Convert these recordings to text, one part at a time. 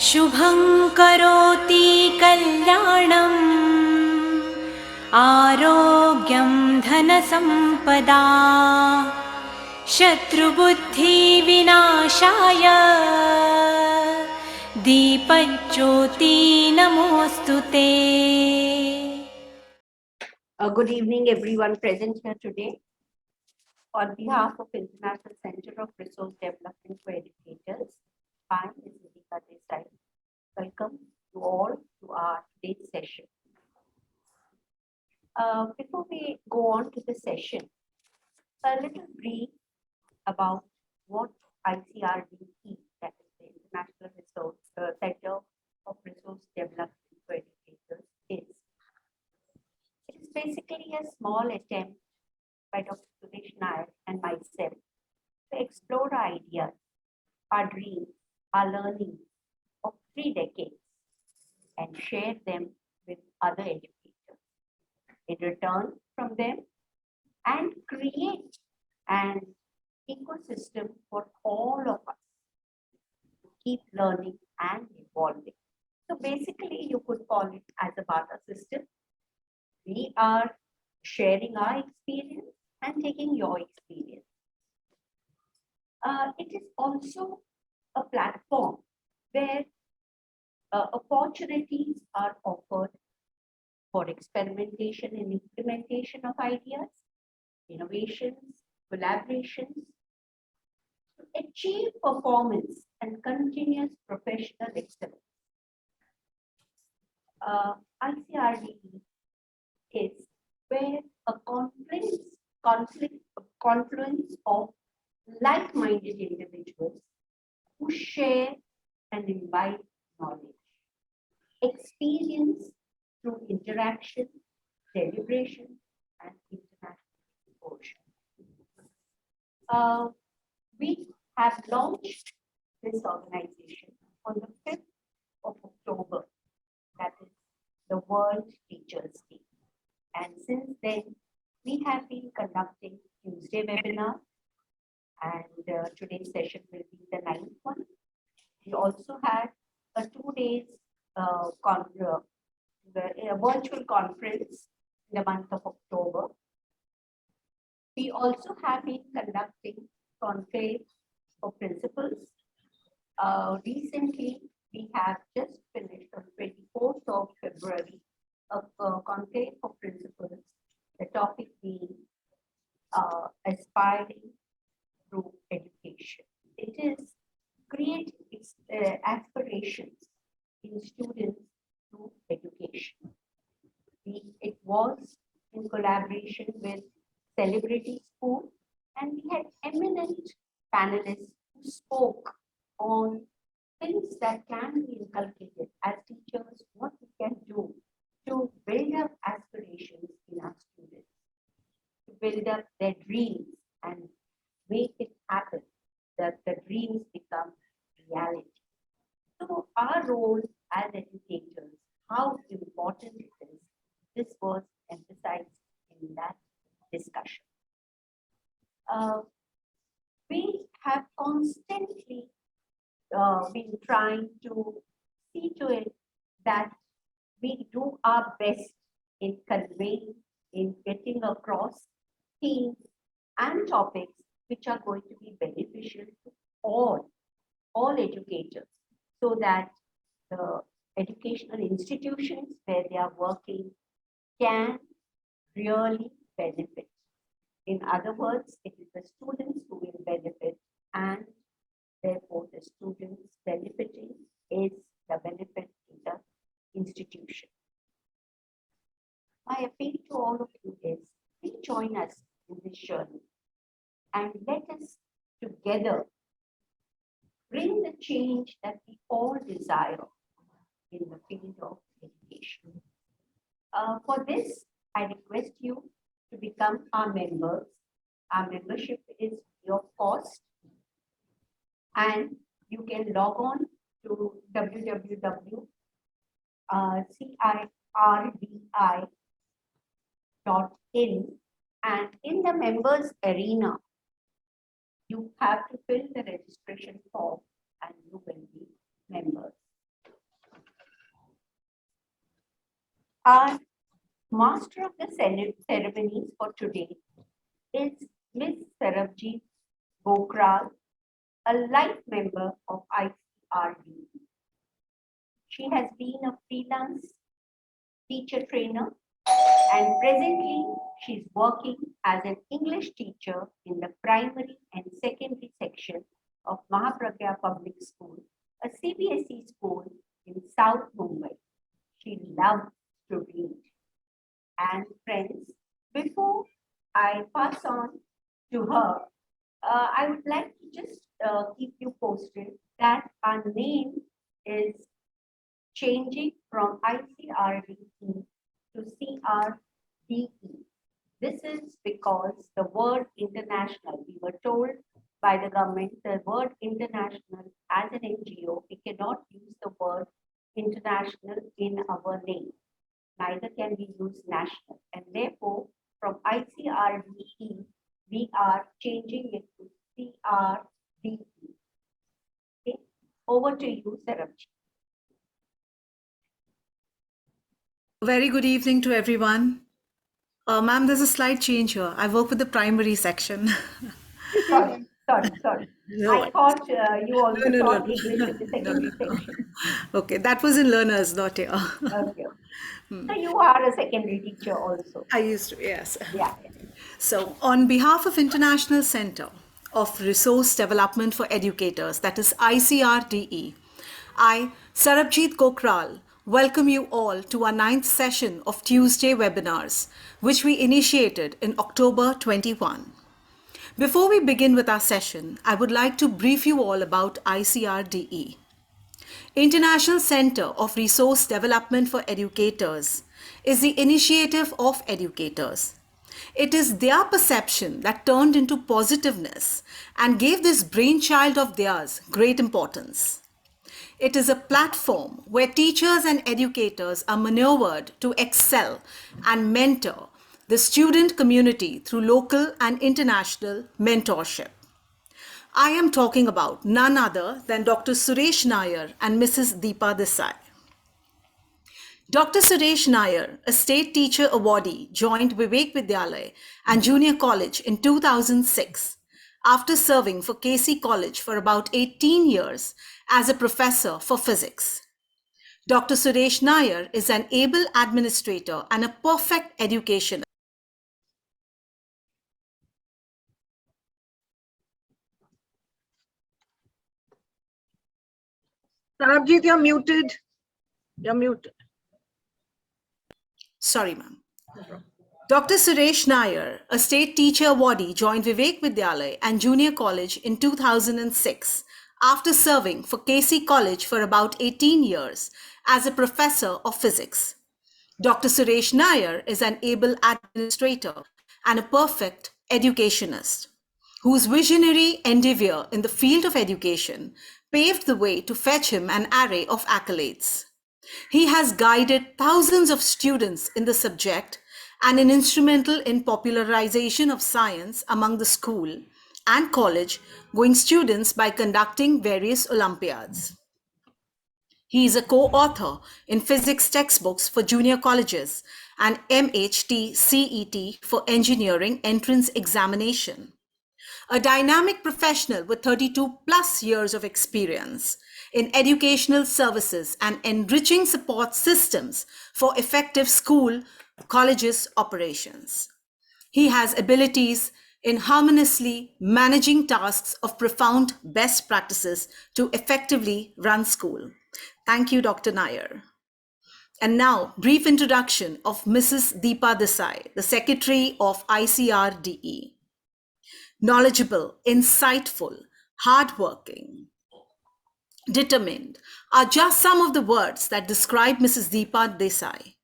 शुभं करोति कल्याणम् आरोग्यं धनसम्पदा शत्रुबुद्धिविनाशाय दीपज्योति नमोस्तुते. Good evening, everyone present here today. On behalf of International Center of Resource Development for Educators, my name is 𝐿𝐵𝐨𝐲𝐚𝐫𝐧𝐢𝐬𝐡. Welcome you all to our today's session. Before we go on to the session, a little brief about what Icrde, that is the International Center of Resource Development for Educators, is. It is basically a small attempt by Dr. Suresh Nair and myself to explore our ideas, our dreams, our learning of 3 decades and share them with other educators. In return from them and create an ecosystem for all of us to keep learning and evolving. So basically you could call it as a barter system. We are sharing our experience and taking your experience. It is also a platform where opportunities are offered for experimentation and implementation of ideas, innovations, collaborations, to achieve performance and continuous professional excellence. Icrde is where a confluence of like-minded individuals who share and imbibe knowledge, experience through interaction, deliberation, and international exposure. We have launched this organization on the 5th of October, that is the World Teachers' Day. And since then, we have been conducting Tuesday webinars, and today's session will be the 9th one. We also had a 2 days virtual conference in the month of October. We also have been conducting conclaves for principals. Recently, we have just finished on 24th of February a conclave for principals, the topic being aspiring through education. It is creating aspirations in students through education. It was in collaboration with Celebrity School, and we had eminent panelists who spoke on things that can be inculcated as teachers, what we can do to build up aspirations in our students, to build up their dreams and make it happen, that the dreams become reality. So our role as educators, how important it is, this was emphasized in that discussion. We have constantly been trying to see to it that we do our best in conveying, in getting across themes and topics which are going to be beneficial to all educators, so that the educational institutions where they are working can really benefit. In other words, it is the students who will benefit, and therefore the students benefiting is the benefit to the institution. My appeal to all of you is, please join us in this journey and let us together bring the change that we all desire in the field of education. For this, I request you to become our members. Our membership is free of cost, and you can log on to www.CRDE.in, and in the members arena, you have to fill the registration form and you will be members. Our master of the ceremonies for today is Miss 𝐄𝐧𝐠𝐥𝐢𝐬𝐡, a life member of Icrde. She has been a freelance teacher trainer, and presently she's working as an English teacher in the primary and secondary section of Mahapragya Public School, a CBSE school in South Mumbai. She loves to read. And friends, before I pass on to her, I would like to just keep you posted that our name is changing from Icrde to CRDE. This is because the word international, we were told by the government, the word international as an NGO, we cannot use the word international in our name. Neither can we use national. And therefore, from Icrde, we are changing it to CRDE. Okay, over to you, Sarabji. Very good evening to everyone. Ma'am, there's a slight change here. I work with the primary section. Sorry. No, I thought you also no. taught English in the secondary section. Okay, that was in learners, not here. Okay. So you are a secondary teacher also. I used to, yes. Yeah. So, on behalf of International Center of Resource Development for Educators, that is ICRDE, I, 𝐶𝐳𝐥𝐸𝐻, welcome you all to our 9th session of Tuesday webinars, which we initiated in October 21. Before we begin with our session, I would like to brief you all about ICRDE. International Center of Resource Development for Educators is the initiative of educators. It is their perception that turned into positiveness and gave this brainchild of theirs great importance. It is a platform where teachers and educators are maneuvered to excel and mentor the student community through local and international mentorship. I am talking about none other than Dr. Suresh Nair and Mrs. Deepa Desai. Dr. Suresh Nair, a state teacher awardee, joined Vivek Vidyalaya and Junior College in 2006 after serving for KC College for about 18 years as a professor for physics. Dr. Suresh Nair is an able administrator and a perfect educationist. Sarabjit, you're muted. You're muted. Sorry, ma'am. Dr. Suresh Nair, a state teacher awardee, joined Vivek Vidyalaya and Junior College in 2006 after serving for KC College for about 18 years as a professor of physics. Dr. Suresh Nair is an able administrator and a perfect educationist, whose visionary endeavor in the field of education paved the way to fetch him an array of accolades. He has guided thousands of students in the subject and an instrumental in popularization of science among the school and college-going students by conducting various Olympiads. He is a co-author in physics textbooks for junior colleges and MHT CET for engineering entrance examination. A dynamic professional with 32 plus years of experience in educational services and enriching support systems for effective school, colleges operations. He has abilities in harmoniously managing tasks of profound best practices to effectively run school. Thank you, Dr. Nair. And now, brief introduction of Mrs. Deepa Desai, the Secretary of ICRDE. Knowledgeable, insightful, hardworking, determined are just some of the words that describe Mrs. Deepa Desai.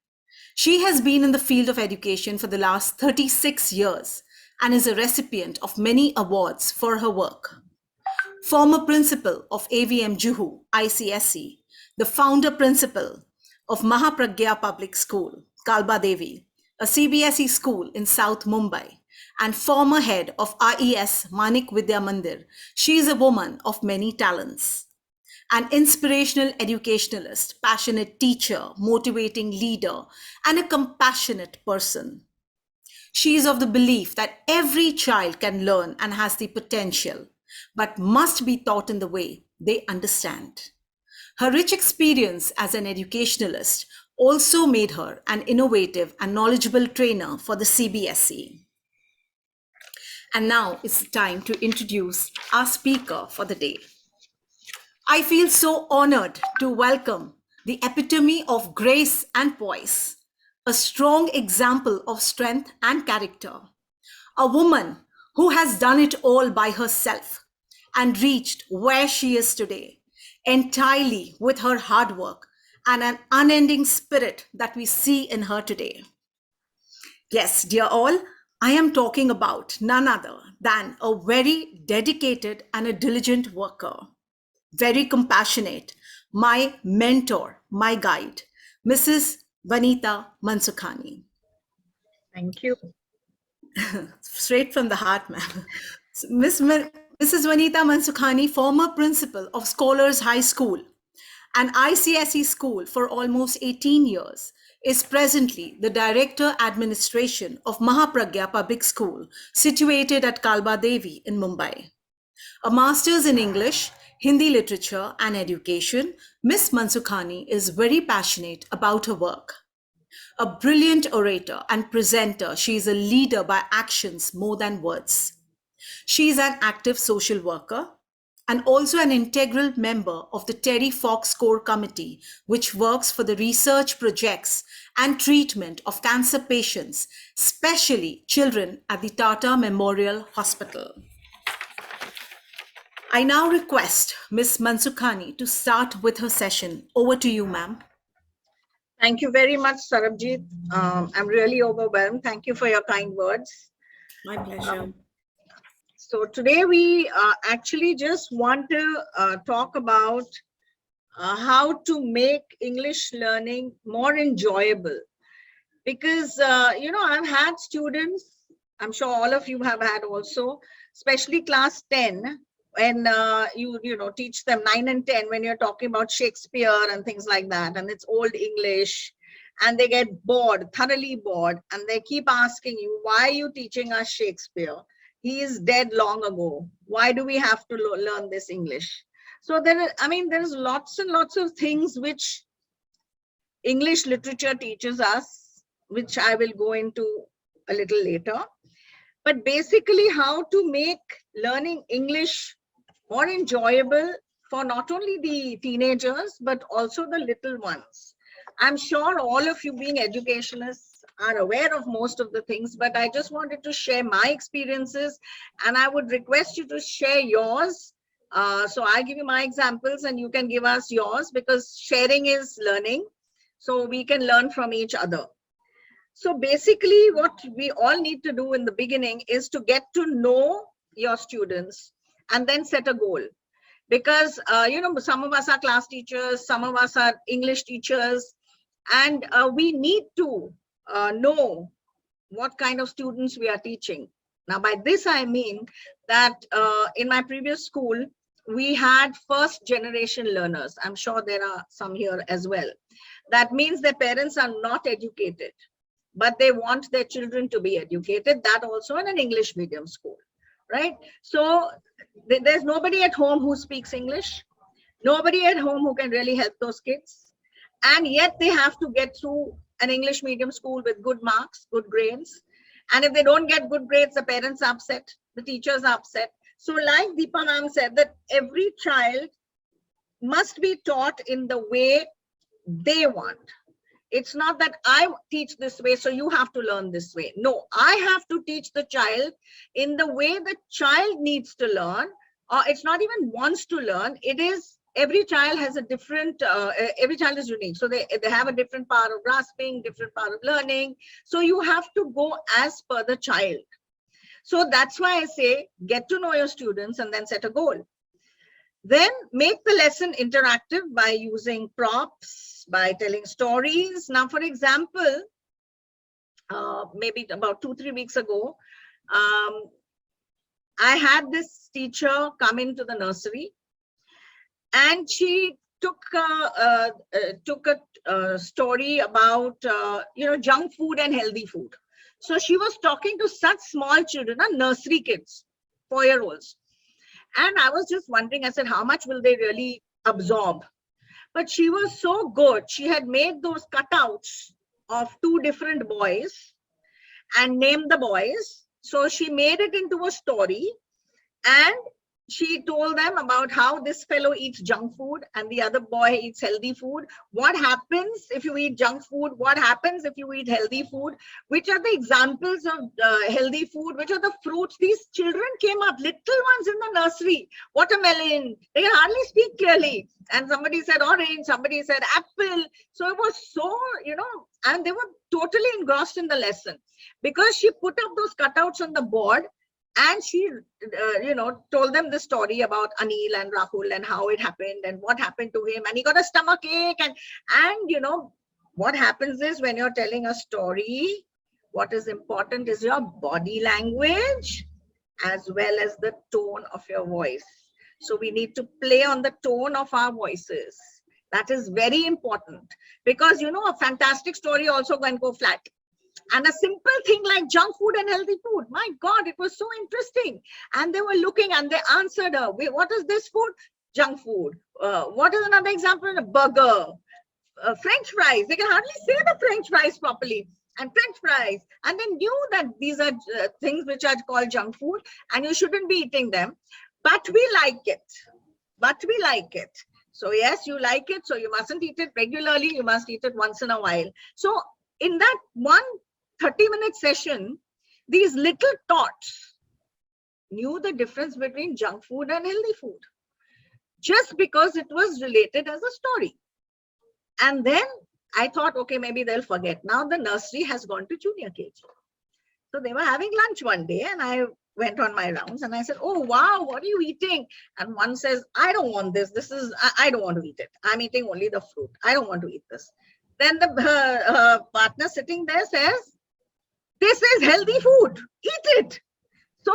She has been in the field of education for the last 36 years and is a recipient of many awards for her work. Former principal of AVM Juhu, ICSE, the founder principal of Mahapragya Public School, Kalba Devi, a CBSE school in South Mumbai, and former head of IES Manik Vidya Mandir. She is a woman of many talents. an inspirational educationalist, passionate teacher, motivating leader, and a compassionate person. She is of the belief that every child can learn and has the potential, but must be taught in the way they understand. Her rich experience as an educationalist also made her an innovative and knowledgeable trainer for the CBSE. And now it's time to introduce our speaker for the day. I feel so honored to welcome the epitome of grace and poise, a strong example of strength and character, a woman who has done it all by herself and reached where she is today, entirely with her hard work and an unending spirit that we see in her today. Yes, dear all, I am talking about none other than a very dedicated and a diligent worker, very compassionate, my mentor, my guide, Mrs. Vanita Mansukhani. Thank you. Straight from the heart, ma'am. Mrs. Vanita Mansukhani, former principal of Scholars High School, an ICSE school for almost 18 years, is presently the Director Administration of Mahapragya Public School, situated at Kalbadevi in Mumbai. A master's in English, Hindi literature and education, Miss Mansukhani is very passionate about her work. A brilliant orator and presenter, she is a leader by actions more than words. She is an active social worker and also an integral member of the Terry Fox Core Committee, which works for the research projects and treatment of cancer patients, especially children at the Tata Memorial Hospital. I now request Ms. Mansukhani to start with her session. Over to you, ma'am. Thank you very much, Sarabjit. I'm really overwhelmed. Thank you for your kind words. My pleasure. So today we actually just want to talk about how to make English learning more enjoyable. Because, I've had students, I'm sure all of you have had also, especially class 10, when you teach them 9 and 10, when you're talking about Shakespeare and things like that, and it's old English, and they get bored, thoroughly bored, and they keep asking you, why are you teaching us Shakespeare? He is dead long ago. Why do we have to learn this English? So there's lots and lots of things which English literature teaches us, which I will go into a little later. But basically, how to make learning English more enjoyable for not only the teenagers, but also the little ones. I'm sure all of you being educationists are aware of most of the things, but I just wanted to share my experiences, and I would request you to share yours. So I'll give you my examples and you can give us yours, because sharing is learning. So we can learn from each other. So basically what we all need to do in the beginning is to get to know your students and then set a goal. Because, some of us are class teachers, some of us are English teachers, and we need to know what kind of students we are teaching. Now, by this, I mean that in my previous school, we had first generation learners. I'm sure there are some here as well. That means their parents are not educated, but they want their children to be educated. That also in an English medium school, right? So there's nobody at home who speaks English, nobody at home who can really help those kids. And yet they have to get through an English medium school with good marks, good grades. And if they don't get good grades, the parents are upset, the teachers are upset. So like Deepa ma'am said, that every child must be taught in the way they want. It's not that I teach this way, so you have to learn this way. No, I have to teach the child in the way the child needs to learn, or it's not even wants to learn. It is, every child has a different, every child is unique. So they have a different power of grasping, different power of learning. So you have to go as per the child. So that's why I say, get to know your students and then set a goal. Then make the lesson interactive by using props, by telling stories. Now, for example, maybe about 2-3 weeks ago, I had this teacher come into the nursery, and she took a story about junk food and healthy food. So she was talking to such small children, nursery kids, 4-year-olds. And I was just wondering, I said, how much will they really absorb? But she was so good. She had made those cutouts of 2 different boys and named the boys. So she made it into a story, and she told them about how this fellow eats junk food and the other boy eats healthy food. What happens if you eat junk food? What happens if you eat healthy food? Which are the examples of healthy food? Which are the fruits? These children came up, little ones in the nursery, watermelon. They can hardly speak clearly. And somebody said orange, somebody said apple. So it was so, and they were totally engrossed in the lesson because she put up those cutouts on the board. And she, told them the story about Anil and Rahul and how it happened and what happened to him. And he got a stomach ache. And what happens is when you're telling a story, what is important is your body language as well as the tone of your voice. So we need to play on the tone of our voices. That is very important because, a fantastic story also can go flat. And a simple thing like junk food and healthy food, my God, it was so interesting. And they were looking and they answered her, wait, what is this food? Junk food. What is another example? A burger, French fries. They can hardly say the French fries properly. And French fries. And they knew that these are things which are called junk food and you shouldn't be eating them. But we like it. So yes, you like it. So you mustn't eat it regularly. You must eat it once in a while. So in that one 30-minute session, these little tots knew the difference between junk food and healthy food just because it was related as a story. And then I thought, okay, maybe they'll forget. Now the nursery has gone to junior KG. So they were having lunch one day and I went on my rounds and I said, oh, wow, what are you eating? And one says, I don't want this. I don't want to eat it. I'm eating only the fruit. I don't want to eat this. Then the partner sitting there says, this is healthy food, eat it. So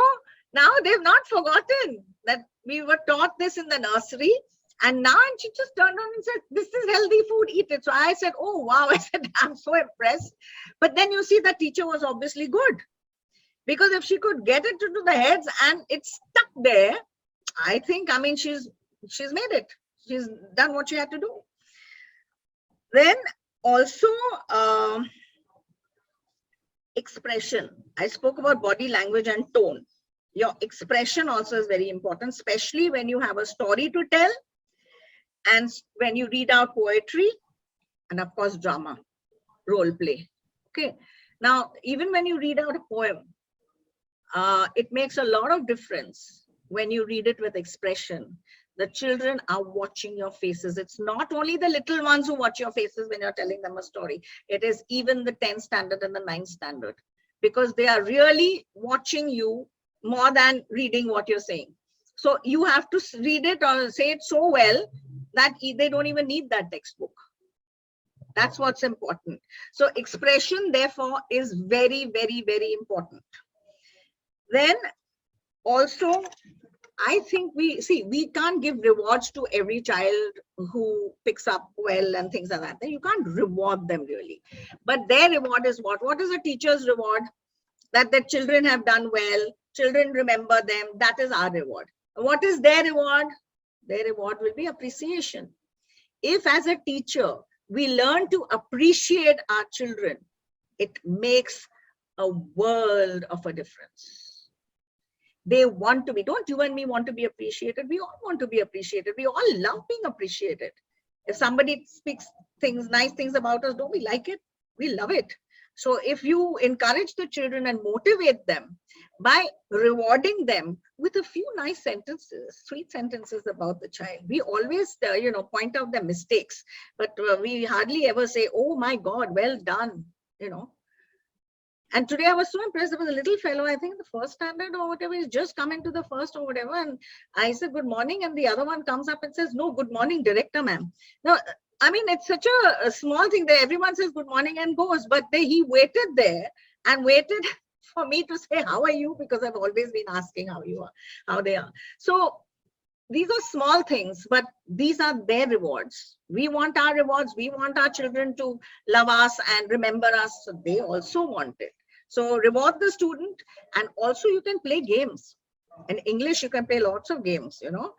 now they've not forgotten that we were taught this in the nursery. And now she just turned on and said, this is healthy food, eat it. So I said, oh, wow. I said, I'm so impressed. But then you see the teacher was obviously good. Because if she could get it into the heads and it's stuck there, I think, she's made it. She's done what she had to do. Then also, expression. I spoke about body language and tone. Your expression also is very important, especially when you have a story to tell and when you read out poetry and of course drama, role play. Okay. Now, even when you read out a poem, it makes a lot of difference when you read it with expression. The children are watching your faces. It's not only the little ones who watch your faces when you're telling them a story. It is even the 10th standard and the 9th standard, because they are really watching you more than reading what you're saying. So you have to read it or say it so well that they don't even need that textbook. That's what's important. So expression, therefore, is very, very, very important. Then also, I think we can't give rewards to every child who picks up well and things like that. You can't reward them really. But their reward is what? What is a teacher's reward? That the children have done well, children remember them. That is our reward. What is their reward? Their reward will be appreciation. If as a teacher, we learn to appreciate our children, it makes a world of a difference. They want to be, don't you and me want to be appreciated? We all want to be appreciated. We all love being appreciated. If somebody speaks nice things about us, don't we like it? We love it. So if you encourage the children and motivate them by rewarding them with a few nice sentences, sweet sentences about the child, we always, point out their mistakes, but we hardly ever say, oh my God, well done, And today I was so impressed. There was a little fellow, I think the first standard or whatever, he's just come into the first or whatever. And I said, good morning. And the other one comes up and says, no, good morning, director, ma'am. Now, it's such a small thing that everyone says good morning and goes, but he waited there and waited for me to say, how are you? Because I've always been asking how you are, how they are. So these are small things, but these are their rewards. We want our rewards. We want our children to love us and remember us. So they also want it. So reward the student, and also you can play games. In English, you can play lots of games, you know.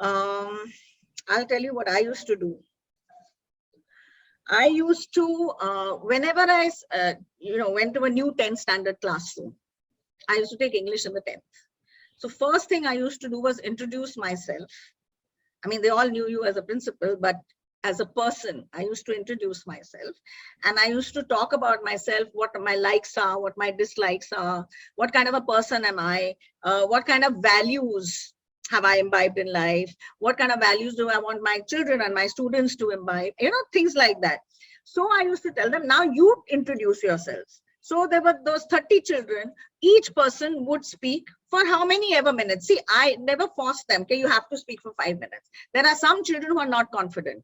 I'll tell you what I used to do. I used to, whenever I, went to a new 10th standard classroom, I used to take English in the 10th. So first thing I used to do was introduce myself. I mean, they all knew you as a principal, but as a person, I used to introduce myself, and I used to talk about myself, what my likes are, what my dislikes are, what kind of a person am I, what kind of values have I imbibed in life, what kind of values do I want my children and my students to imbibe, you know, things like that. So I used to tell them, now you introduce yourselves. So there were those 30 children, each person would speak for how many ever minutes. See, I never forced them, okay, you have to speak for 5 minutes. There are some children who are not confident.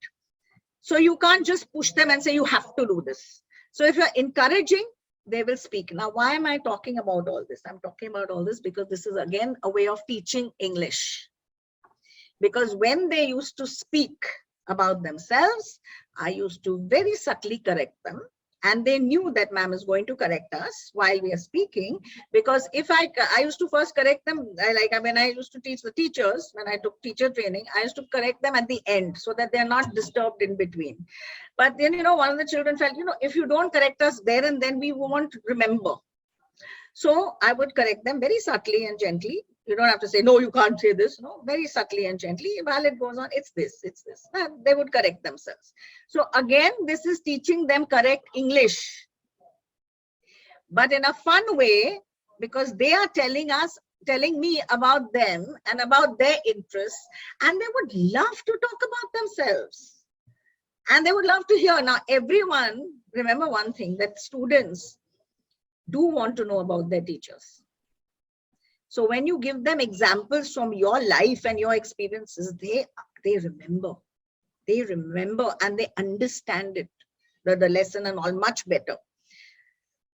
So you can't just push them and say, you have to do this. So if you're encouraging, they will speak. Now, why am I talking about all this? I'm talking about all this because this is again a way of teaching English. Because when they used to speak about themselves, I used to very subtly correct them. And they knew that ma'am is going to correct us while we are speaking, because if I used to first correct them, when I used to teach the teachers, when I took teacher training, I used to correct them at the end so that they're not disturbed in between. But then, you know, one of the children felt, you know, if you don't correct us there and then, we won't remember. So I would correct them very subtly and gently. You don't have to say, no, you can't say this. No, very subtly and gently. While it goes on, it's this, it's this. And they would correct themselves. So again, this is teaching them correct English, but in a fun way, because they are telling me about them and about their interests, and they would love to talk about themselves. And they would love to hear. Now, everyone, remember one thing, that students do want to know about their teachers. So when you give them examples from your life and your experiences, they remember. They remember and they understand it, the lesson and all much better.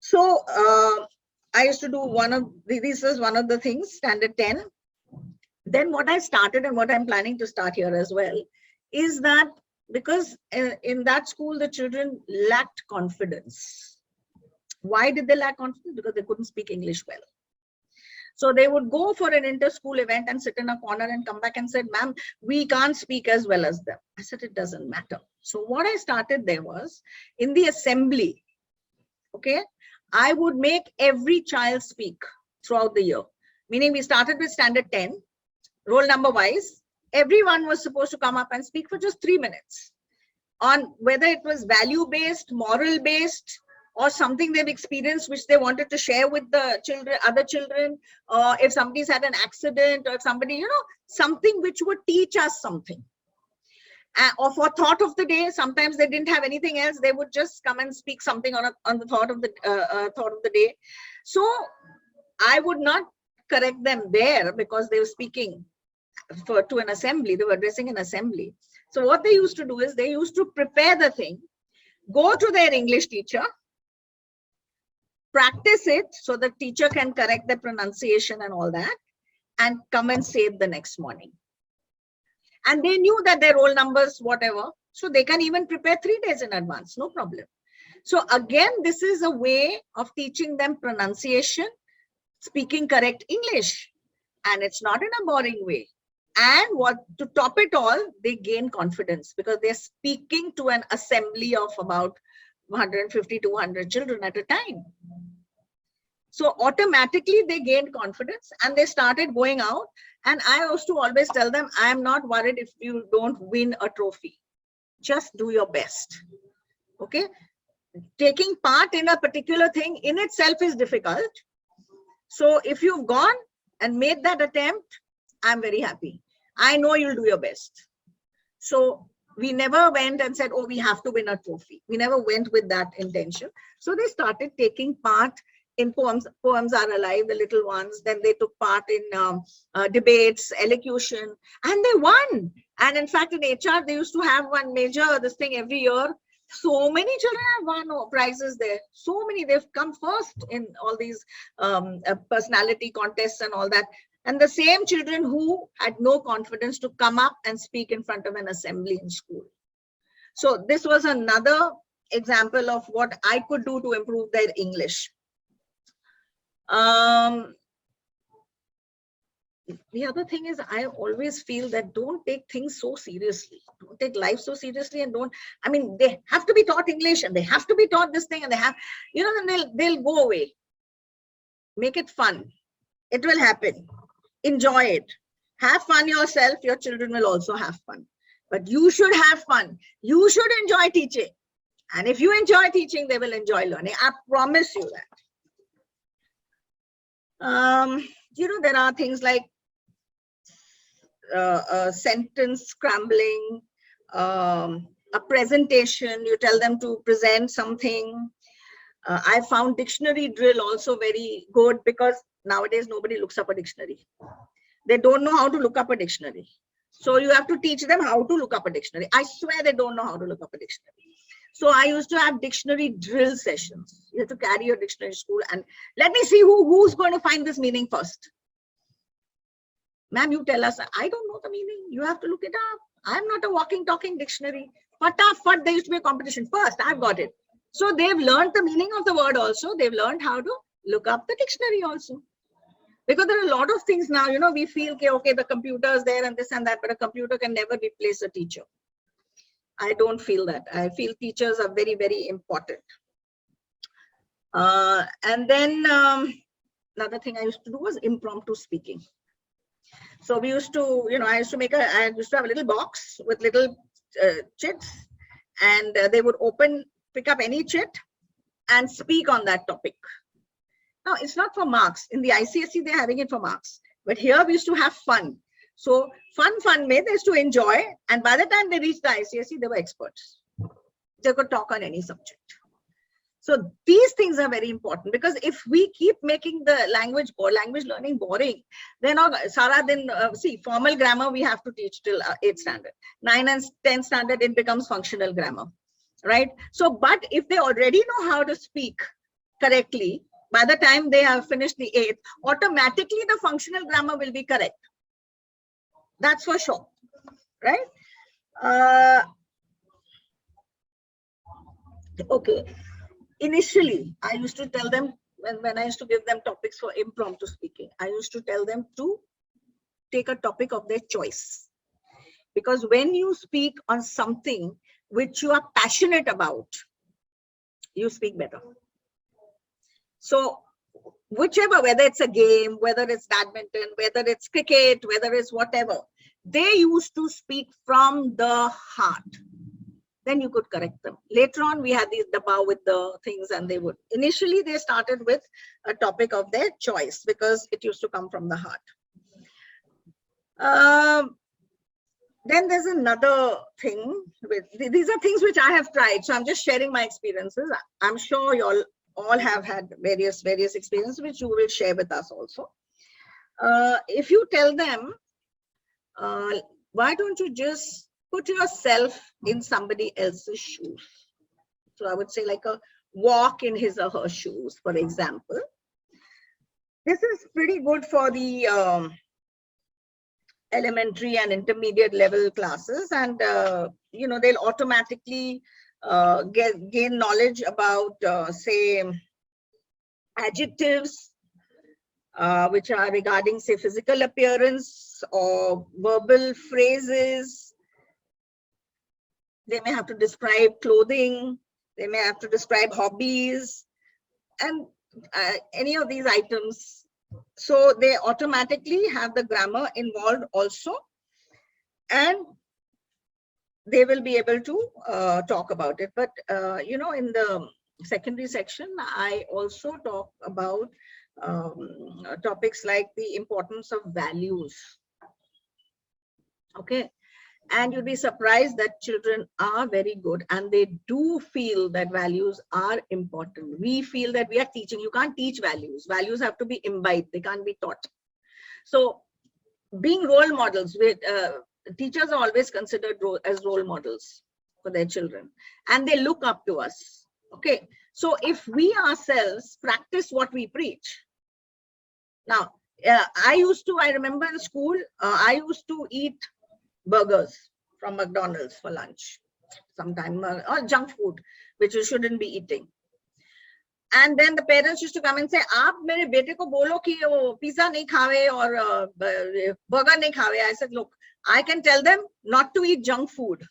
So I used to do this is one of the things, standard 10. Then what I started and what I'm planning to start here as well is that because in that school, the children lacked confidence. Why did they lack confidence? Because they couldn't speak English well. So they would go for an inter-school event and sit in a corner and come back and said, ma'am, we can't speak as well as them. I said, it doesn't matter. So what I started there was, in the assembly, okay, I would make every child speak throughout the year. Meaning we started with standard 10, roll number wise. Everyone was supposed to come up and speak for just 3 minutes on whether it was value-based, moral-based, or something they've experienced which they wanted to share with the children, other children, or if somebody's had an accident, or if somebody, you know, something which would teach us something. Or for thought of the day, sometimes they didn't have anything else, they would just come and speak something on the thought of the day. So I would not correct them there because they were speaking to an assembly, they were addressing an assembly. So what they used to do is they used to prepare the thing, go to their English teacher, practice it so the teacher can correct the pronunciation and all that, and come and say it the next morning. And they knew that their roll numbers, whatever, so they can even prepare 3 days in advance, no problem. So again, this is a way of teaching them pronunciation, speaking correct English, and it's not in a boring way. And what to top it all, they gain confidence because they're speaking to an assembly of about 150, 200 children at a time. So automatically they gained confidence and they started going out. And I used to always tell them, I am not worried if you don't win a trophy. Just do your best. Okay. Taking part in a particular thing in itself is difficult. So if you've gone and made that attempt, I'm very happy. I know you'll do your best. So we never went and said, oh, we have to win a trophy. We never went with that intention. So they started taking part in poems are alive, the little ones. Then they took part in debates, elocution, and they won. And in fact, in HR, they used to have one major this thing every year. So many children have won prizes there. So many, they've come first in all these personality contests and all that. And the same children who had no confidence to come up and speak in front of an assembly in school. So this was another example of what I could do to improve their English. The other thing is, I always feel that don't take things so seriously. Don't take life so seriously, and don't, I mean, they have to be taught English and they have to be taught this thing and they have, you know, then they'll go away. Make it fun. It will happen. Enjoy it. Have fun yourself. Your children will also have fun. But you should have fun. You should enjoy teaching. And if you enjoy teaching, they will enjoy learning. I promise you that. You know, there are things like sentence scrambling, a presentation, you tell them to present something. I found dictionary drill also very good, because nowadays nobody looks up a dictionary. They don't know how to look up a dictionary. So you have to teach them how to look up a dictionary. I swear they don't know how to look up a dictionary. So I used to have dictionary drill sessions. You have to carry your dictionary to school and let me see who's going to find this meaning first. Ma'am, you tell us. I don't know the meaning. You have to look it up. I'm not a walking, talking dictionary. Fatafat, there used to be a competition. First, I've got it. So they've learned the meaning of the word also. They've learned how to look up the dictionary also. Because there are a lot of things now, you know, we feel, okay, the computer is there and this and that, but a computer can never replace a teacher. I don't feel that. I feel teachers are very, very important. And then another thing I used to do was impromptu speaking. So we used to, you know, I used to have a little box with little chits, and they would pick up any chit and speak on that topic. Now, it's not for marks. In the ICSE, they're having it for marks. But here we used to have fun. So fun made, they used to enjoy. And by the time they reached the ICSE, they were experts. They could talk on any subject. So these things are very important, because if we keep making the language learning boring, then Sara din, see, formal grammar we have to teach till 8th standard. 9 and 10th standard, it becomes functional grammar, right? So, but if they already know how to speak correctly, by the time they have finished the 8th, automatically the functional grammar will be correct. That's for sure, right? Okay. Initially, I used to tell them, when I used to give them topics for impromptu speaking, I used to tell them to take a topic of their choice. Because when you speak on something which you are passionate about, you speak better. So whichever, whether it's a game, whether it's badminton, whether it's cricket, whether it's whatever, they used to speak from the heart. Then you could correct them. Later on, we had these dabba with the things, and they would. Initially, they started with a topic of their choice, because it used to come from the heart. Then there's another thing. These are things which I have tried. So I'm just sharing my experiences. I'm sure you all have had various experiences, which you will share with us also. If you tell them, why don't you just put yourself in somebody else's shoes? So I would say, like, a walk in his or her shoes, for example. This is pretty good for the elementary and intermediate level classes, and you know, they'll automatically gain knowledge about say adjectives which are regarding, say, physical appearance or verbal phrases. They may have to describe clothing, they may have to describe hobbies, and any of these items. So they automatically have the grammar involved also, and they will be able to talk about it. But you know, in the secondary section, I also talk about topics like the importance of values. Okay. And you'll be surprised that children are very good, and they do feel that values are important. We feel that we are teaching. You can't teach values. Values have to be imbibed. They can't be taught. So being role models, teachers are always considered as role models for their children, and they look up to us. Okay. So if we ourselves practice what we preach. Now, I remember in school, I used to eat burgers from McDonald's for lunch sometime, or junk food, which you shouldn't be eating. And then the parents used to come and say, "Aap mere bete ko bolo ki wo pizza nahi khave or burger nahi khave." I said, "Look, I can tell them not to eat junk food,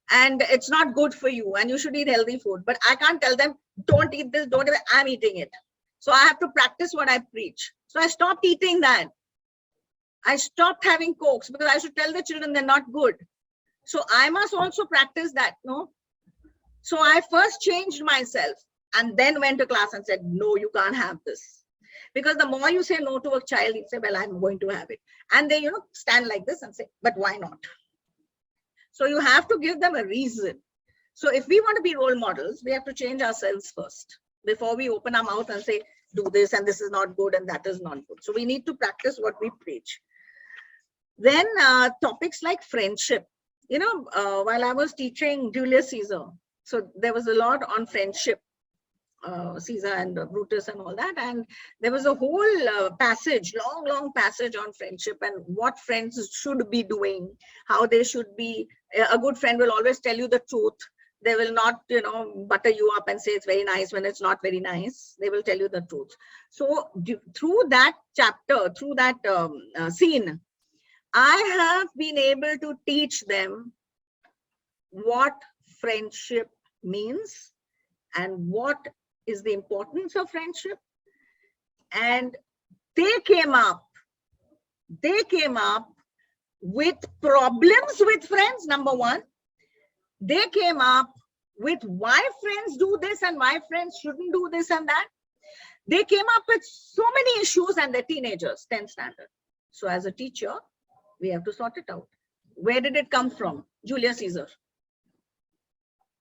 and it's not good for you, and you should eat healthy food. But I can't tell them, don't eat this, don't eat it. I'm eating it. So I have to practice what I preach." So I stopped eating that. I stopped having Cokes because I should tell the children they're not good. So I must also practice that, no? So I first changed myself and then went to class and said, "No, you can't have this." Because the more you say no to a child, he'd say, "Well, I'm going to have it." And they, stand like this and say, "But why not?" So you have to give them a reason. So if we want to be role models, we have to change ourselves first before we open our mouth and say, "Do this and this is not good and that is not good." So we need to practice what we preach. Then topics like friendship. While I was teaching Julius Caesar, so there was a lot on friendship, Caesar and Brutus and all that. And there was a whole passage, long passage on friendship and what friends should be doing, how they should be. A good friend will always tell you the truth. They will not, butter you up and say it's very nice when it's not very nice. They will tell you the truth. So through that chapter, through that scene, I have been able to teach them what friendship means and what is the importance of friendship. And they came up with problems with friends, number one. They came up with why friends do this and why friends shouldn't do this and that. They came up with so many issues, and they're teenagers, 10th standard. So as a teacher, we have to sort it out. Where did it come from? Julius Caesar.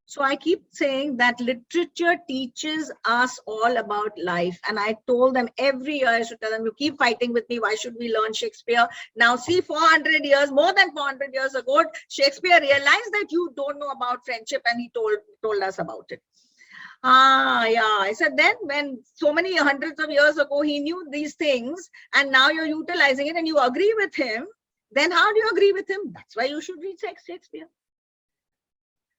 So I keep saying that literature teaches us all about life. And I told them every year, I should tell them, "You keep fighting with me. Why should we learn Shakespeare?" Now see, 400 years, more than 400 years ago, Shakespeare realized that you don't know about friendship, and he told us about it. Yeah. I said, then when so many hundreds of years ago, he knew these things, and now you're utilizing it and you agree with him, then how do you agree with him? That's why you should read Shakespeare.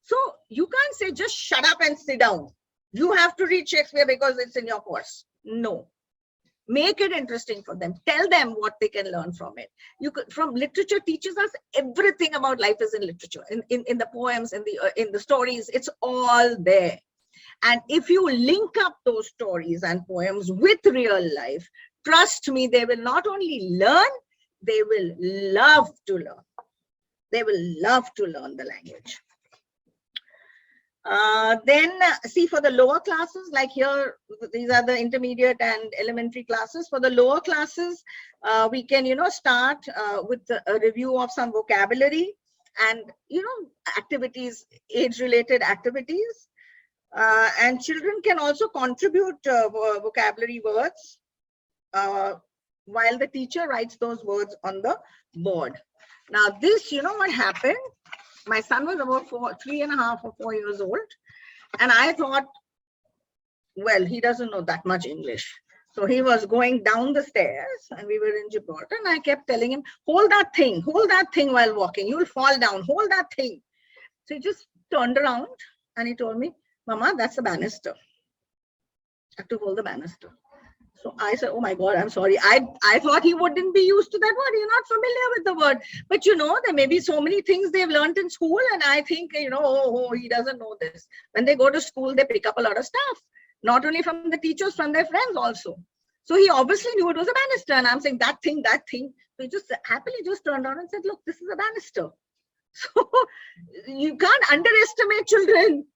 So you can't say, "Just shut up and sit down. You have to read Shakespeare because it's in your course." No. Make it interesting for them. Tell them what they can learn from it. From literature teaches us everything about life is in literature, in the poems, in the stories. It's all there. And if you link up those stories and poems with real life, trust me, they will not only learn, they will love to learn. They will love to learn the language. Then see, for the lower classes, like here, these are the intermediate and elementary classes. For the lower classes, we can, start with a review of some vocabulary and, activities, age-related activities. And children can also contribute vocabulary words while the teacher writes those words on the board. Now this, what happened? My son was about 3.5 or 4 years old. And I thought, well, he doesn't know that much English. So he was going down the stairs and we were in Gibraltar, and I kept telling him, hold that thing while walking. You'll fall down, hold that thing. So he just turned around and he told me, "Mama, that's the banister. I have to hold the banister." So I said, "Oh my God, I'm sorry. I thought he wouldn't be used to that word. He's not familiar with the word." But there may be so many things they've learned in school, and I think, oh, he doesn't know this. When they go to school, they pick up a lot of stuff, not only from the teachers, from their friends also. So he obviously knew it was a banister, and I'm saying that thing. So he just happily just turned around and said, "Look, this is a banister." So you can't underestimate children.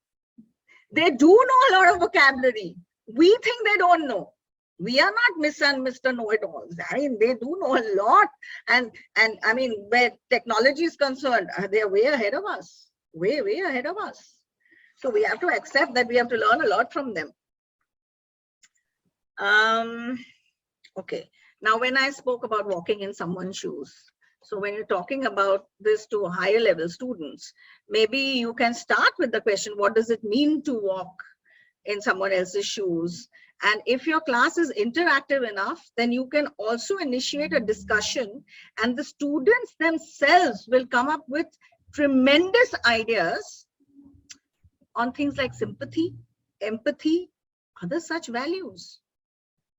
They do know a lot of vocabulary. We think they don't know. We are not Miss and Mr. Know-it-alls. I mean, they do know a lot. And I mean, where technology is concerned, they are way ahead of us. Way ahead of us. So we have to accept that we have to learn a lot from them. Okay. Now, when I spoke about walking in someone's shoes, so when you're talking about this to higher level students, maybe you can start with the question, what does it mean to walk in someone else's shoes? And if your class is interactive enough, then you can also initiate a discussion, and the students themselves will come up with tremendous ideas on things like sympathy, empathy, other such values.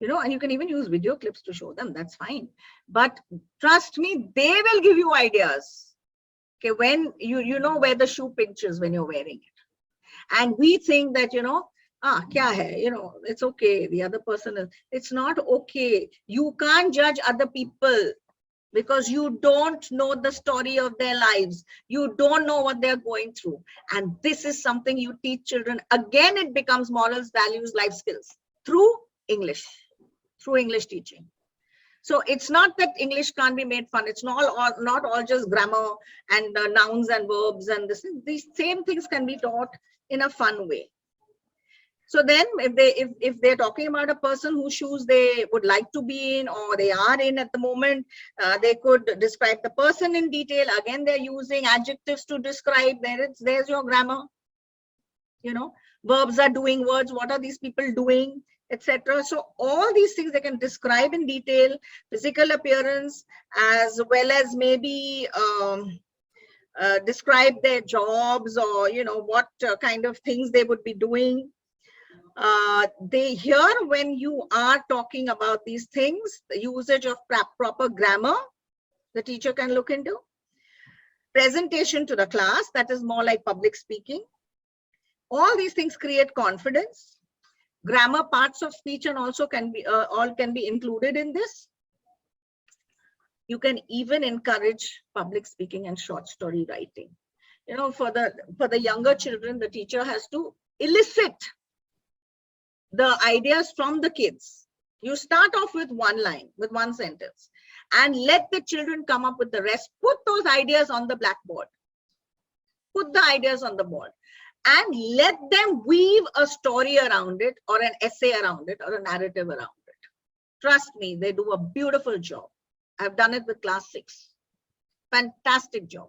And you can even use video clips to show them, that's fine. But trust me, they will give you ideas. Okay, when you know where the shoe pinches when you're wearing it. And we think that, kya hai, it's okay. The other person is, it's not okay. You can't judge other people because you don't know the story of their lives. You don't know what they're going through. And this is something you teach children. Again, it becomes morals, values, life skills through English teaching. So it's not that English can't be made fun. It's not all just grammar and nouns and verbs and these same things can be taught in a fun way. So then if they're talking about a person whose shoes they would like to be in or they are in at the moment, they could describe the person in detail. Again, they're using adjectives to describe. There's your grammar. Verbs are doing words. What are these people doing, etc. So all these things they can describe in detail, physical appearance, as well as maybe describe their jobs or what kind of things they would be doing. They hear when you are talking about these things, the usage of proper grammar, the teacher can look into. Presentation to the class, that is more like public speaking. All these things create confidence. Grammar, parts of speech, and also all can be included in this. You can even encourage public speaking and short story writing. For the younger children, the teacher has to elicit the ideas from the kids. You start off with one line, with one sentence, and let the children come up with the rest. Put those ideas on the blackboard. Put the ideas on the board. And let them weave a story around it, or an essay around it, or a narrative around it. Trust me, they do a beautiful job. I've done it with class 6. Fantastic job.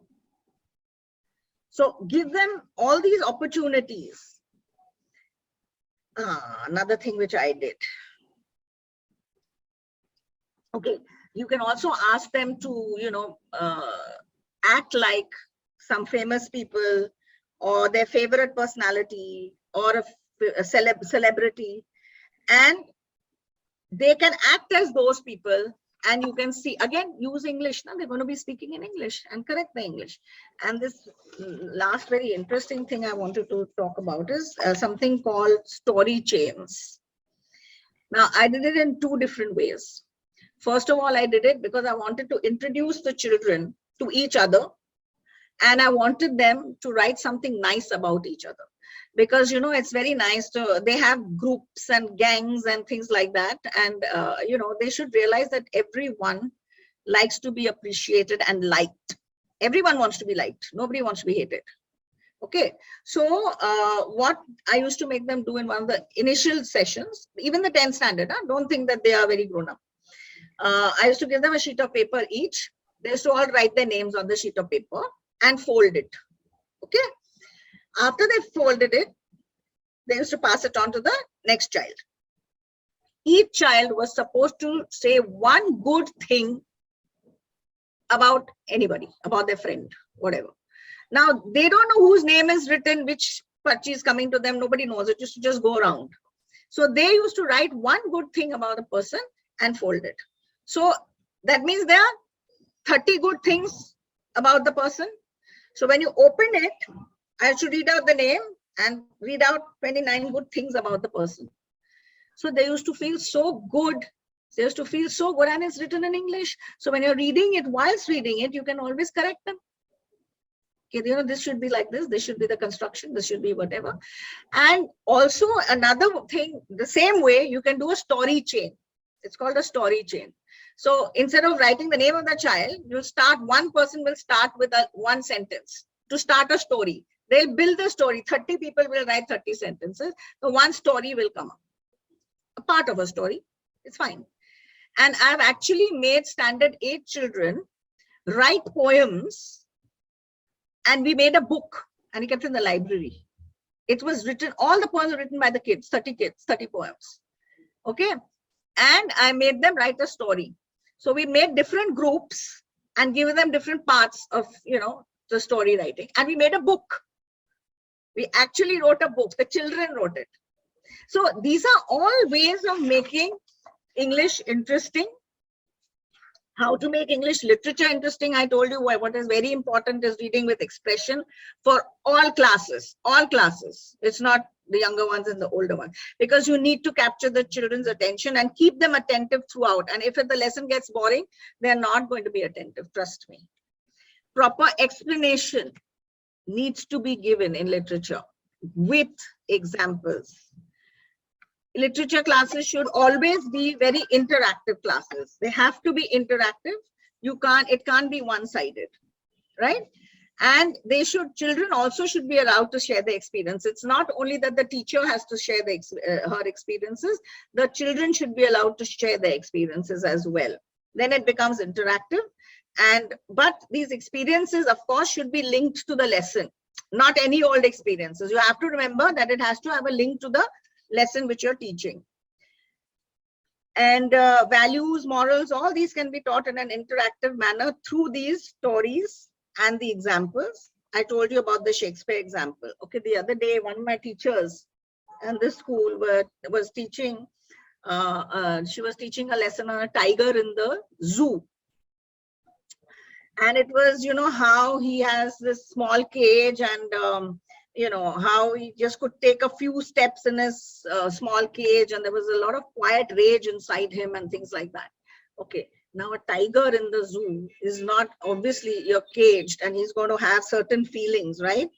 So give them all these opportunities. Another thing which I did. Okay, you can also ask them to, act like some famous people, or their favorite personality, or a celebrity, and they can act as those people, and you can see, again, use English. Now they're going to be speaking in English and correct the English. And this last very interesting thing I wanted to talk about is something called story chains. Now I did it in 2 different ways. First of all, I did it because I wanted to introduce the children to each other. And I wanted them to write something nice about each other, because it's very nice they have groups and gangs and things like that, and they should realize that everyone likes to be appreciated and liked. Everyone wants to be liked. Nobody wants to be hated. Okay, so what I used to make them do in one of the initial sessions, even the 10th standard, don't think that they are very grown up. I used to give them a sheet of paper each. They used to all write their names on the sheet of paper and fold it. Okay, after they folded it, they used to pass it on to the next child. Each child was supposed to say one good thing about anybody, about their friend, whatever. Now they don't know whose name is written, which parchi is coming to them. Nobody knows. It used to just go around. So they used to write one good thing about a person and fold it. So that means there are 30 good things about the person. So when you open it, I should read out the name and read out 29 good things about the person. So they used to feel so good. They used to feel so good, and it's written in English. So when you're reading it, whilst reading it, you can always correct them. Okay, this should be like this should be the construction, this should be whatever. And also another thing, the same way, you can do a story chain. It's called a story chain. So instead of writing the name of the child, one person will start with one sentence to start a story. They'll build the story. 30 people will write 30 sentences. So one story will come up, a part of a story. It's fine. And I've actually made standard 8 children write poems, and we made a book and we kept it in the library. It was written, all the poems were written by the kids, 30 poems. Okay. And I made them write a story. So we made different groups and give them different parts of, the story writing. And we made a book. We actually wrote a book. The children wrote it. So these are all ways of making English interesting. How to make English literature interesting. I told you what is very important is reading with expression for all classes, all classes. It's not the younger ones and the older ones, because you need to capture the children's attention and keep them attentive throughout. And if the lesson gets boring, they're not going to be attentive, trust me. Proper explanation needs to be given in literature with examples. Literature classes should always be very interactive classes. They have to be interactive. It can't be one-sided, right? And children also should be allowed to share their experience. It's not only that the teacher has to share her experiences, the children should be allowed to share their experiences as well. Then it becomes interactive. But these experiences, of course, should be linked to the lesson, not any old experiences. You have to remember that it has to have a link to the lesson which you're teaching. And values, morals, all these can be taught in an interactive manner through these stories and the examples. I told you about the Shakespeare example. Okay, the other day, one of my teachers in this school was teaching, she was teaching a lesson on a tiger in the zoo. And it was, how he has this small cage and, how he just could take a few steps in his small cage, and there was a lot of quiet rage inside him and things like that. Okay, now a tiger in the zoo is not, obviously you're caged and he's going to have certain feelings, right?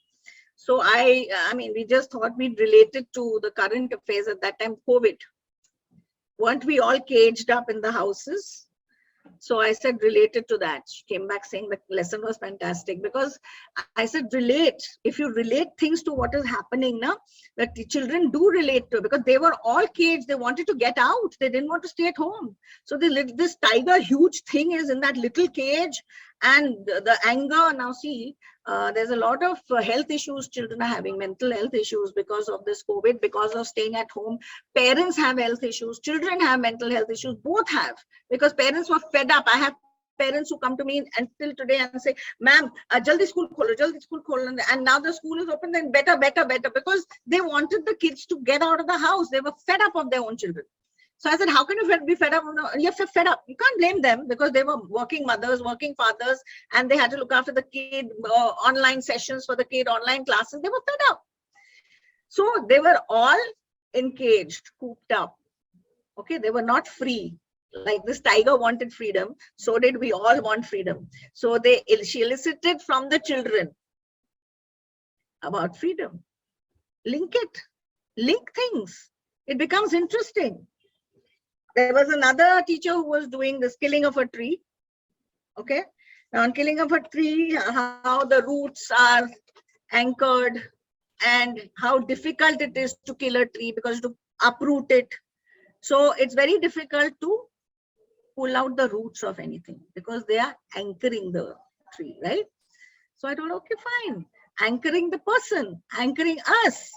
So I mean, we just thought we'd relate it to the current affairs at that time, COVID. Weren't we all caged up in the houses? So I said, related to that. She came back saying the lesson was fantastic, because I said, relate. If you relate things to what is happening now, that the children do relate to, because they were all caged. They wanted to get out. They didn't want to stay at home. So this tiger, huge thing, is in that little cage, and the anger. Now see, there's a lot of health issues children are having, mental health issues because of this COVID, because of staying at home. Parents have health issues, children have mental health issues, both have, because parents were fed up. I have parents who come to me until today and say, ma'am, jaldi school kholo, and now the school is open, then better, because they wanted the kids to get out of the house. They were fed up of their own children. So I said, how can you be fed up? You're fed up. You can't blame them, because they were working mothers, working fathers, and they had to look after the kid, online sessions for the kid, online classes. They were fed up. So they were all encaged, cooped up. Okay, they were not free. Like this tiger wanted freedom, so did we all want freedom. So she elicited from the children about freedom. Link things. It becomes interesting. There was another teacher who was doing this killing of a tree. Okay, now on killing of a tree, how the roots are anchored and how difficult it is to kill a tree, because to uproot it. So it's very difficult to pull out the roots of anything, because they are anchoring the tree, right? So I thought, okay, fine. Anchoring the person, anchoring us,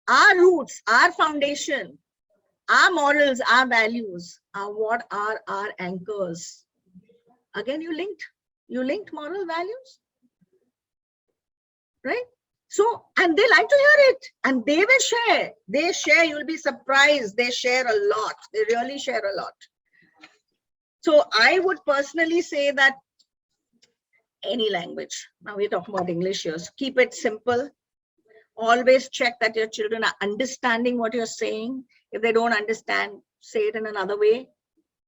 our roots, our foundation. Our morals, our values are what are our anchors. Again, you linked moral values, right? So, and they like to hear it, and they will share. They share, you'll be surprised. They share a lot. They really share a lot. So I would personally say that any language, now we're talking about English here, so keep it simple. Always check that your children are understanding what you're saying. If they don't understand, say it in another way.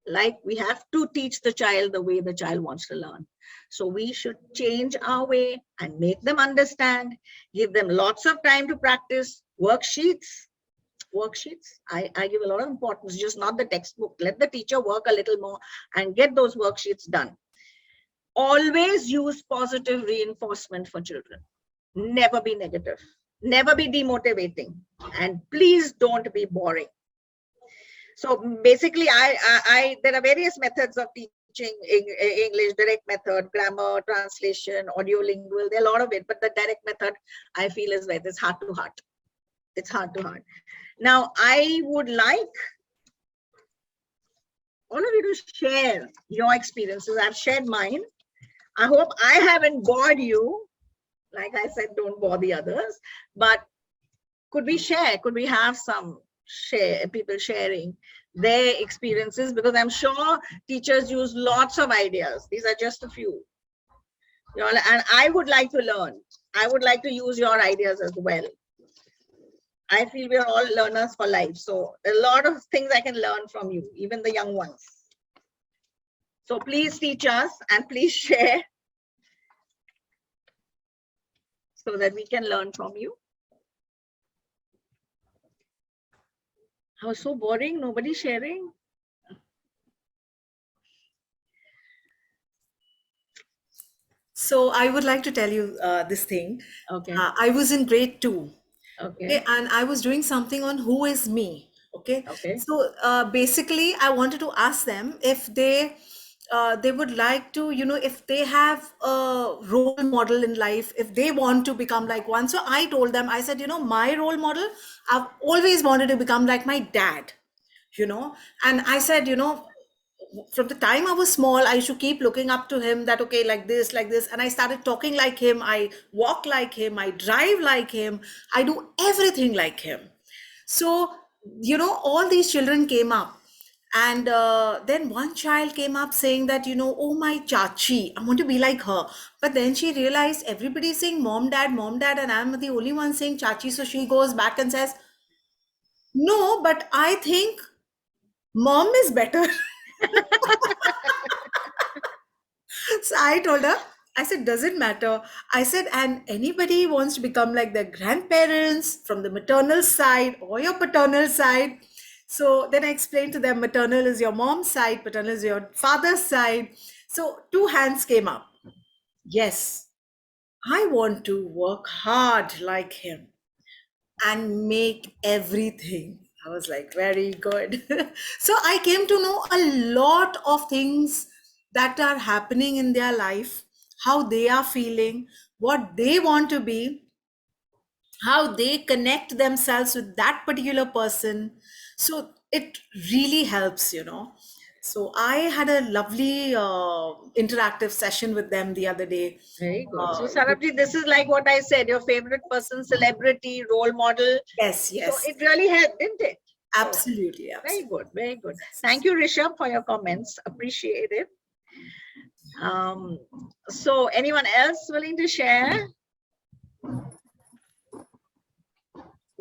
Like, we have to teach the child the way the child wants to learn. So we should change our way and make them understand, give them lots of time to practice. Worksheets. I give a lot of importance, just not the textbook. Let the teacher work a little more and get those worksheets done. Always use positive reinforcement for children. Never be negative. Never be demotivating, and please don't be boring. So basically, there are various methods of teaching English: direct method, grammar, translation, audiolingual. There are a lot of it, but the direct method, I feel, is where it's heart to heart. It's heart to heart. Now, I would like all of you to share your experiences. I've shared mine. I hope I haven't bored you. Like I said, don't bore the others. But could we share? Could we have some people sharing their experiences? Because I'm sure teachers use lots of ideas. These are just a few. You know, and I would like to learn. I would like to use your ideas as well. I feel we are all learners for life. So a lot of things I can learn from you, even the young ones. So please teach us and please share so that we can learn from you. I was so boring, nobody sharing. So I would like to tell you this thing. Okay. I was in grade 2. Okay. And I was doing something on who is me. Okay. Okay. So basically, I wanted to ask them if they would like to, you know, if they have a role model in life, if they want to become like one. So I told them, I said, you know, my role model, I've always wanted to become like my dad, you know. And I said, you know, from the time I was small, I used to keep looking up to him that, okay, like this, like this. And I started talking like him. I walk like him. I drive like him. I do everything like him. So, you know, all these children came up. And then one child came up saying that, you know, oh, my chachi, I want to be like her. But then she realized everybody's saying mom, dad, and I'm the only one saying chachi. So she goes back and says, no, but I think mom is better. So I told her, I said, doesn't matter. I said, and anybody wants to become like their grandparents from the maternal side or your paternal side. So then I explained to them, maternal is your mom's side, paternal is your father's side. So 2 hands came up. Yes, I want to work hard like him and make everything. I was like, very good. So I came to know a lot of things that are happening in their life, how they are feeling, what they want to be, how they connect themselves with that particular person. So it really helps, you know. So I had a lovely interactive session with them the other day. Very good. So Sarabji, this is like what I said, your favorite person, celebrity, role model. Yes, yes. So it really helped, didn't it? Absolutely. Very good, very good. Thank you, Rishabh, for your comments. Appreciate it. So anyone else willing to share?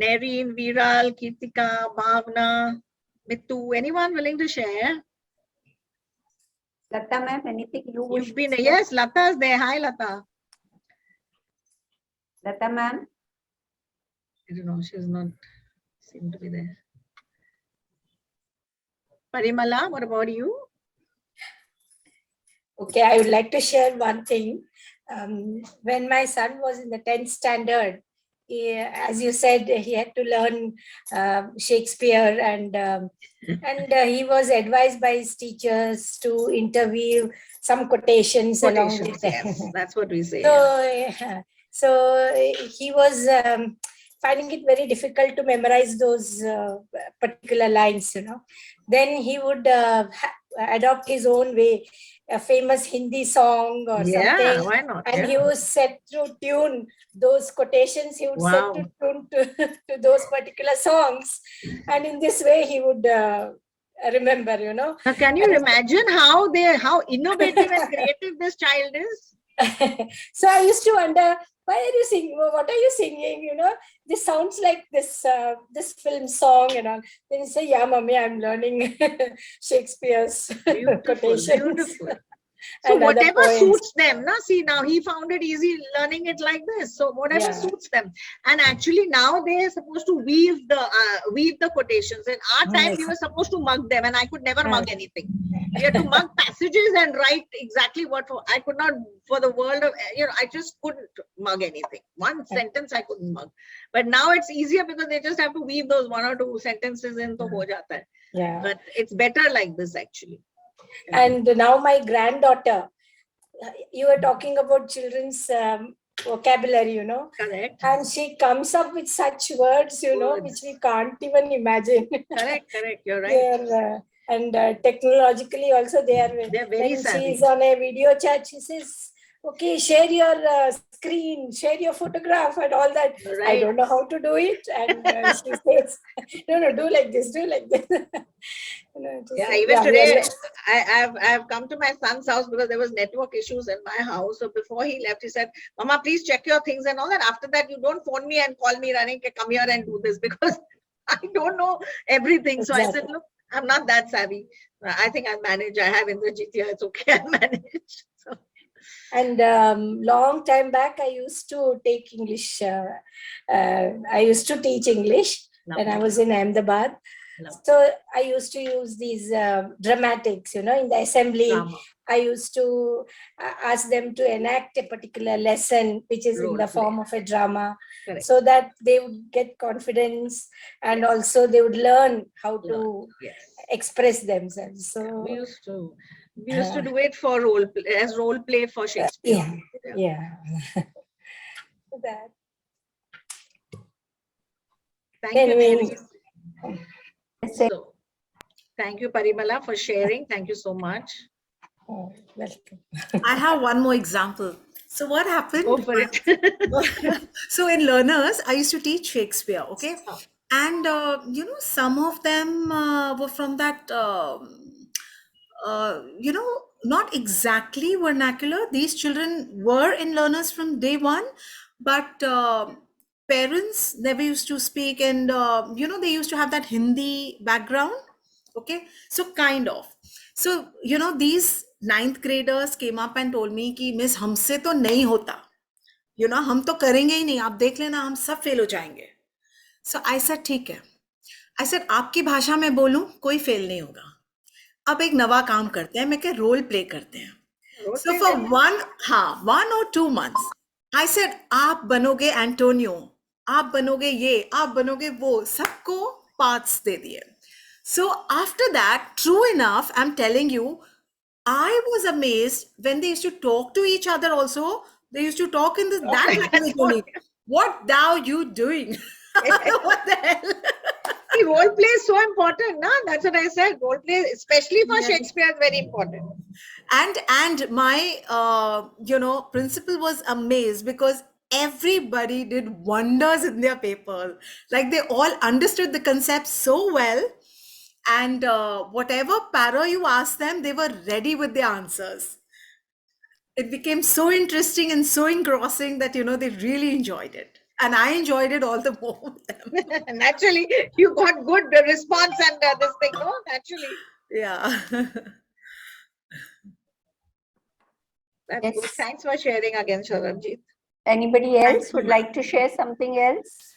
Nereen, Viral, Kirtika, Bhavna, Mitu, anyone willing to share? Lata ma'am, anything you wish? You've been, yes, Lata is there. Hi, Lata. Lata ma'am. I don't know, she's not seem to be there. Parimala, what about you? Okay, I would like to share one thing. When my son was in the 10th standard, as you said, he had to learn Shakespeare, and he was advised by his teachers to interview some quotations along with that. Yes, that's what we say. So he was finding it very difficult to memorize those particular lines, you know. Then he would adopt his own way, a famous Hindi song or something. Why not? And he was set to tune those quotations. He would set to tune to those particular songs. And in this way, he would remember, you know. Now, can you imagine how innovative and creative this child is? So I used to wonder, why are you singing? What are you singing? You know, this sounds like this this film song and all. Then you say, yeah, mommy, I'm learning Shakespeare's quotations. Beautiful. So whatever suits them, na? See, now he found it easy learning it like this. So whatever suits them. And actually now they're supposed to weave the quotations. In our time, we were supposed to mug them, and I could never mug anything. We had to mug passages and write exactly what for. I could not, for the world of, you know, I just couldn't mug anything. One sentence I couldn't mug. But now it's easier because they just have to weave those 1 or 2 sentences in, to ho jata hai. Yeah. But it's better like this actually. And now my granddaughter, you were talking about children's vocabulary, you know. Correct. And she comes up with such words, you know, which we can't even imagine. Correct, you're right. And technologically also They're very when savvy. she's on a video chat, she says, okay, share your screen, share your photograph and all that. I Right. don't know how to do it. And she says, no, do like this, do like this. Yeah, even today, I've come to my son's house because there was network issues in my house. So before he left, he said, Mama, please check your things and all that. After that, you don't phone me and call me running, come here and do this, because I don't know everything. So I said, look, I'm not that savvy. I think I'll manage. I have Indrajit here. It's okay. I'll manage. So. And long time back, I used to take English. I used to teach English when I was in Ahmedabad. So I used to use these dramatics, in the assembly. Drama. I used to ask them to enact a particular lesson, which is in the form of a drama. Correct. So that they would get confidence, and also they would learn how to express themselves. So we used to do it for role play for Shakespeare. Yeah. That. Thank you. So, thank you, Parimala, for sharing. Thank you so much. Oh, welcome. I have one more example. So what happened? Go for it. So in learners, I used to teach Shakespeare, okay? And, some of them were from that, not exactly vernacular. These children were in learners from day one, but parents never used to speak, and, they used to have that Hindi background. Okay, so kind of. So, these 9th graders came up and told me कि miss हमसे तो नहीं होता, हम तो करेंगे ही नहीं, आप देख लेना हम सब फेल हो जाएंगे. So I said ठीक है. I said आपकी भाषा में बोलूं कोई फेल नहीं होगा. अब एक नवा काम करते हैं, मैं क्या रोल प्ले करते हैं. So for 1 or 2 months, I said आप बनोगे एंटोनियो, आप बनोगे ये, आप बनोगे वो, सबको पार्ट्स दे दिए. So after that, true enough, I'm telling you, I was amazed when they used to talk to each other also. They used to talk in that language only. What thou you doing? What the hell? See, role play is so important, no? That's what I said. Role play, especially for Shakespeare, is very important. And my principal was amazed because everybody did wonders in their paper. Like they all understood the concept so well. And whatever para you asked them, they were ready with the answers. It became so interesting and so engrossing that, they really enjoyed it. And I enjoyed it all the more with them. Naturally, you got good response and this thing, no? Naturally. Yeah. That's good. Thanks for sharing again, Sharanjit. Anybody else would like to share something else?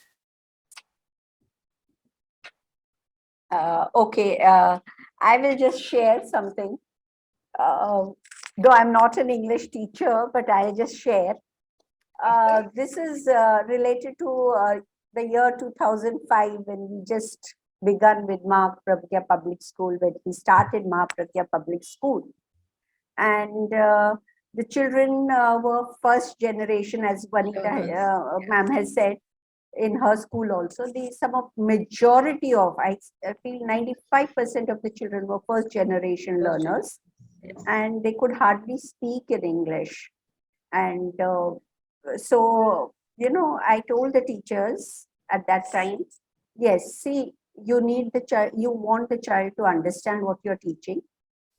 Okay, I will just share something. Though I'm not an English teacher, but I'll just share. This is related to the year 2005 when we just begun with 𝐻 Public School, when we started 𝐻 Public School. And the children were first generation, as Vanita ma'am has said, in her school also. Majority of, I feel 95% of the children were first generation learners. And they could hardly speak in English. And so, I told the teachers at that time, yes, see, you need the child, you want the child to understand what you're teaching.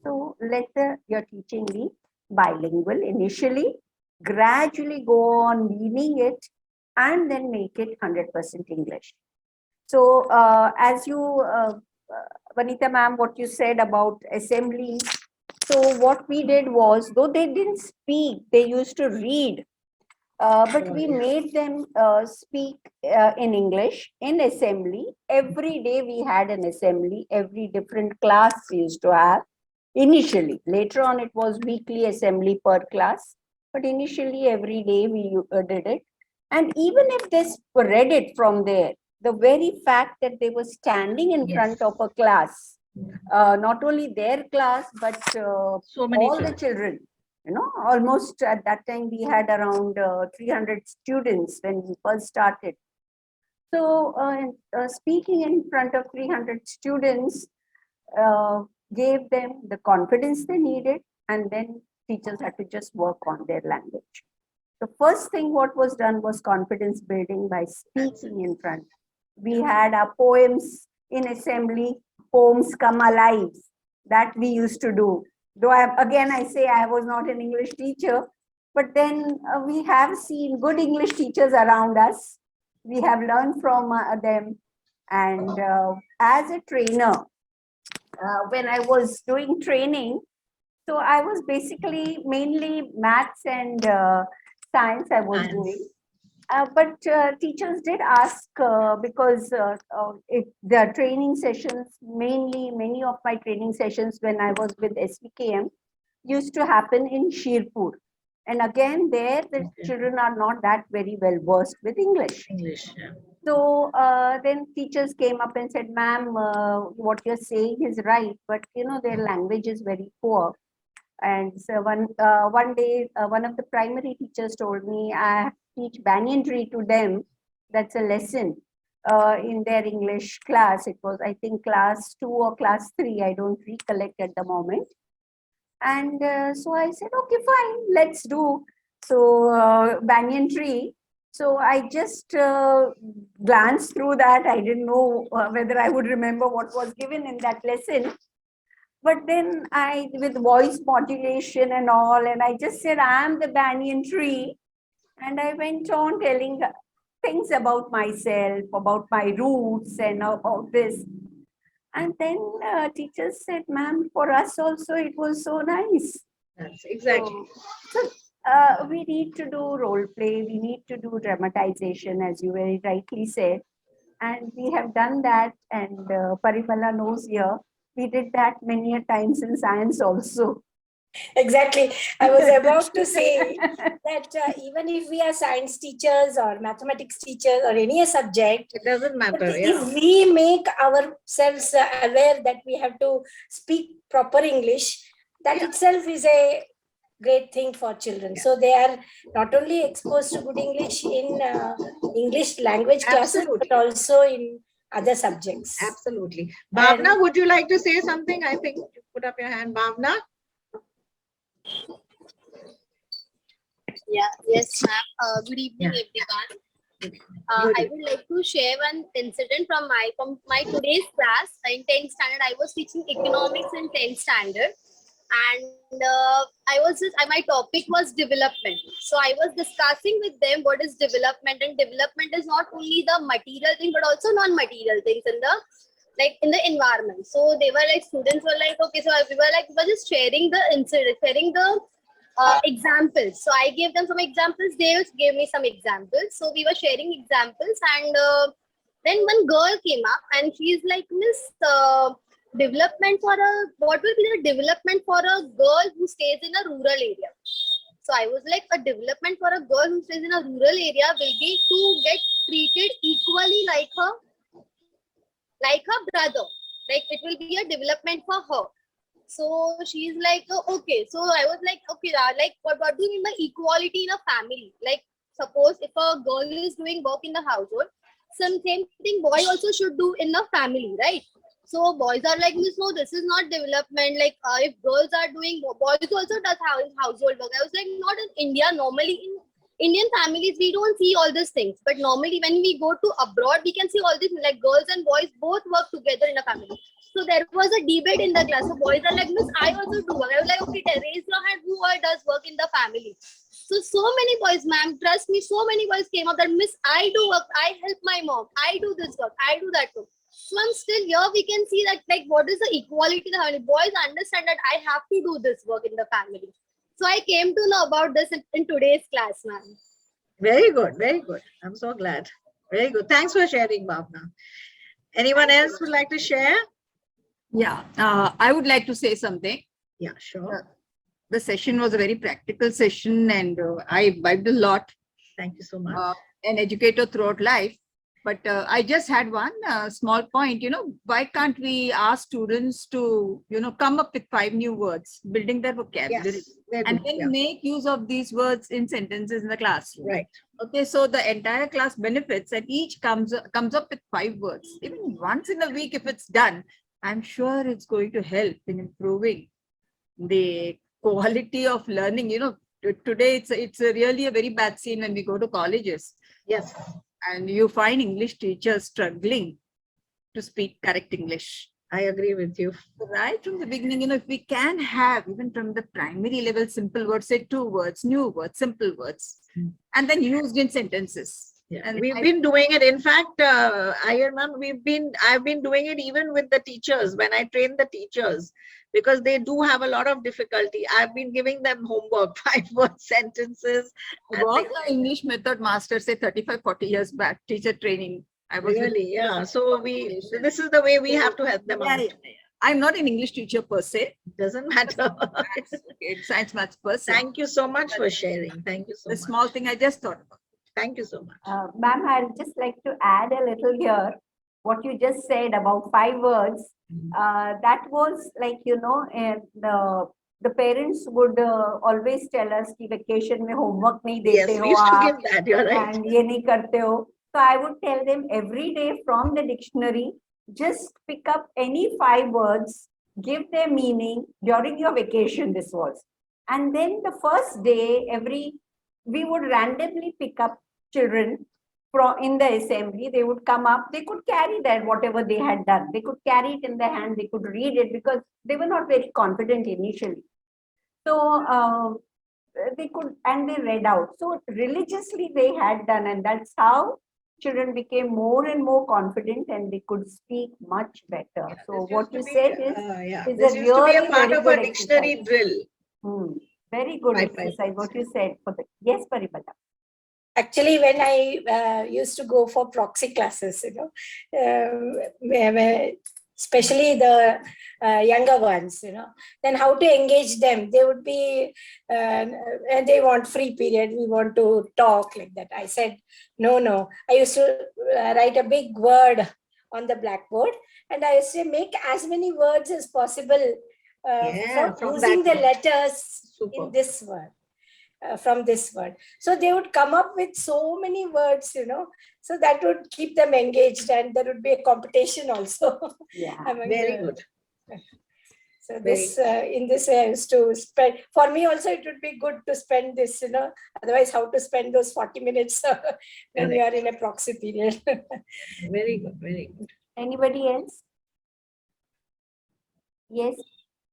So let your teaching be bilingual initially, gradually go on weaning it, and then make it 100% English. So as you, Vanita ma'am, what you said about assemblies, so what we did was, though they didn't speak, they used to read, but we made them speak in English in assembly. Every day we had an assembly, every different class we used to have. Initially, later on it was weekly assembly per class, but initially every day we did it. And even if they read it from there, the very fact that they were standing in front of a class, not only their class, but so many all the children, almost at that time we had around 300 students when we first started. So speaking in front of 300 students, gave them the confidence they needed, and then teachers had to just work on their language. The first thing what was done was confidence building by speaking in front. We had our poems in assembly, poems come alive, that we used to do. Though I say I was not an English teacher, but then we have seen good English teachers around us. We have learned from them. And as a trainer, when I was doing training, so I was basically mainly maths and science I was doing. But teachers did ask because the training sessions, many of my training sessions when I was with SVKM used to happen in Shirpur. And again, there the children are not that very well versed with English. So then teachers came up and said, ma'am, what you're saying is right, but their language is very poor. And so one day, one of the primary teachers told me, I have to teach banyan tree to them. That's a lesson in their English class. It was, I think, class 2 or class 3. I don't recollect at the moment. And so I said, okay, fine, let's do. So banyan tree. So I just glanced through that. I didn't know whether I would remember what was given in that lesson. But then with voice modulation and all, and I just said, I am the banyan tree. And I went on telling things about myself, about my roots and all this. And then teachers said, ma'am, for us also, it was so nice. That's exactly. So we need to do role play. We need to do dramatization, as you very rightly said. And we have done that. And Parimala knows here. We did that many a times in science also. Exactly. I was about to say that even if we are science teachers or mathematics teachers or any subject, it doesn't matter. If we make ourselves aware that we have to speak proper English, that itself is a great thing for children. So they are not only exposed to good English in English language classes, but also in other subjects. Absolutely. Bhavna, would you like to say something? I think you put up your hand, Bhavna. Yeah, yes, ma'am. Good evening, everyone. I would like to share one incident from my today's class in 10th standard. I was teaching economics in 10th standard, and my topic was development. So I was discussing with them what is development, and development is not only the material thing but also non-material things in the environment. So they were like, students were like, okay, so we were just sharing the incident, sharing the examples. So I gave them some examples, they also gave me some examples. So we were sharing examples, and then one girl came up and she's like, Miss, what will be the development for a girl who stays in a rural area? So I was like, a development for a girl who stays in a rural area will be to get treated equally like her brother. Like it will be a development for her. So she's like, oh, okay. So I was like, okay, like what do you mean by equality in a family? Like suppose if a girl is doing work in the household, same thing boy also should do in the family, right? So boys are like, Miss, no, this is not development. Like if girls are doing, boys also does household work. I was like, not in India. Normally in Indian families, we don't see all these things. But normally when we go to abroad, we can see all these, like girls and boys both work together in a family. So there was a debate in the class. So boys are like, Miss, I also do work. I was like, okay, raise your hand, who all does work in the family? So many boys, ma'am, trust me, so many boys came up that, Miss, I do work, I help my mom, I do this work, I do that work. So I'm still here, we can see that, like, what is the equality in the family? Boys understand that I have to do this work in the family. So I came to know about this in today's class, ma'am. Very good, very good. I'm so glad. Very good. Thanks for sharing, Bhavna. Anyone else would like to share? Yeah, I would like to say something. Yeah, sure. The session was a very practical session, and I imbibed a lot. Thank you so much. An educator throughout life. But I just had one small point, why can't we ask students to, come up with 5 new words, building their vocabulary, and then make use of these words in sentences in the classroom. Right. Okay, so the entire class benefits, and each comes up with 5 words. Even once in a week, if it's done, I'm sure it's going to help in improving the quality of learning. Today it's really a very bad scene when we go to colleges. Yes. And you find English teachers struggling to speak correct English. I agree with you. Right from the beginning, if we can have, even from the primary level, simple words, say 2 words, new words, simple words, and then used in sentences. Yeah. And We've been doing it. In fact, I've been doing it even with the teachers when I train the teachers, because they do have a lot of difficulty. I've been giving them homework, 5-word sentences. I was an English method master, say 35, 40 years back, teacher training. I was really, yeah. So this is the way we have to help them out. Yeah. I'm not an English teacher per se. Doesn't matter. It's science maths person. Thank you so much for sharing. Thank you so The much. small thing I just thought about. Thank you so much. Ma'am, I'd just like to add a little here. What you just said about 5 words, that was like, the parents would always tell us कि vacation में homework नहीं देते Yes, हो we used to आप, give that. You're right. and ये नहीं करते हो. So I would tell them every day from the dictionary, just pick up any 5 words, give their meaning during your vacation. This was, and then the first day, we would randomly pick up children in the assembly. They would come up, they could carry that, whatever they had done. They could carry it in their hand, they could read it, because they were not very confident initially. So they could, and they read out. So religiously they had done, and that's how children became more and more confident and they could speak much better. Yeah, so what you said is this a used to be a really part very of good a dictionary exercise. drill. Very good 5 exercise, words. what you said. Yes, Paripata. Actually, when I used to go for proxy classes, especially the younger ones, then how to engage them? They would be, and they want free period. We want to talk like that. I said, no. I used to write a big word on the blackboard, and I used to make as many words as possible from using the letters in this word. From this word. So they would come up with so many words, so that would keep them engaged, and there would be a competition also. Yeah, very good. So this, in this way I used to spend, for me also it would be good to spend this, otherwise how to spend those 40 minutes when we are in a proxy period. Very good, very good. Anybody else? Yes,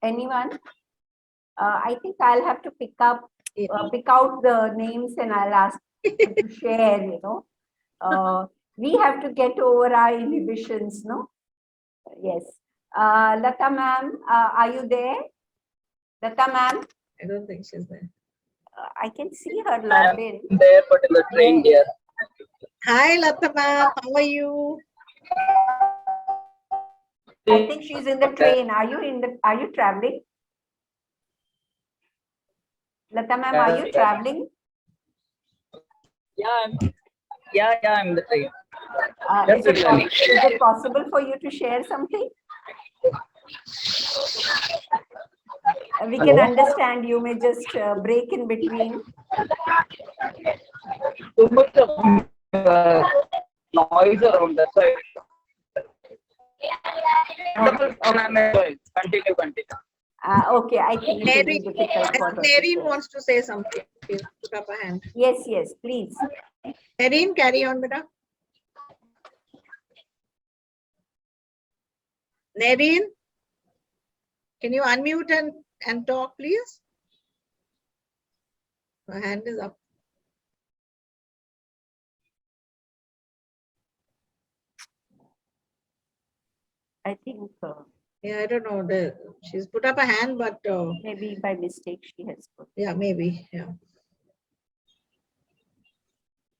anyone? I think I'll have to pick out the names and I'll ask you to share, we have to get over our inhibitions, no? Yes. Lata ma'am, are you there? Lata ma'am? I don't think she's there. I can see her logged in. There, but in the train, dear. Hi, Lata ma'am. How are you? I think she's in the train. Are you traveling? Lata ma'am, are you traveling? Yeah, I'm in the train. Is it possible for you to share something? We can understand. You may just break in between. Too much of noise around that side. Continue. Okay, I think it will be difficult for her. Nareen wants to say something. Please put up a hand. Yes, please. Nareen, carry on, beta. Nareen, can you unmute and talk, please? Her hand is up. I think. Yeah, I don't know. She's put up a hand, but maybe by mistake she has put. Yeah, maybe. Yeah.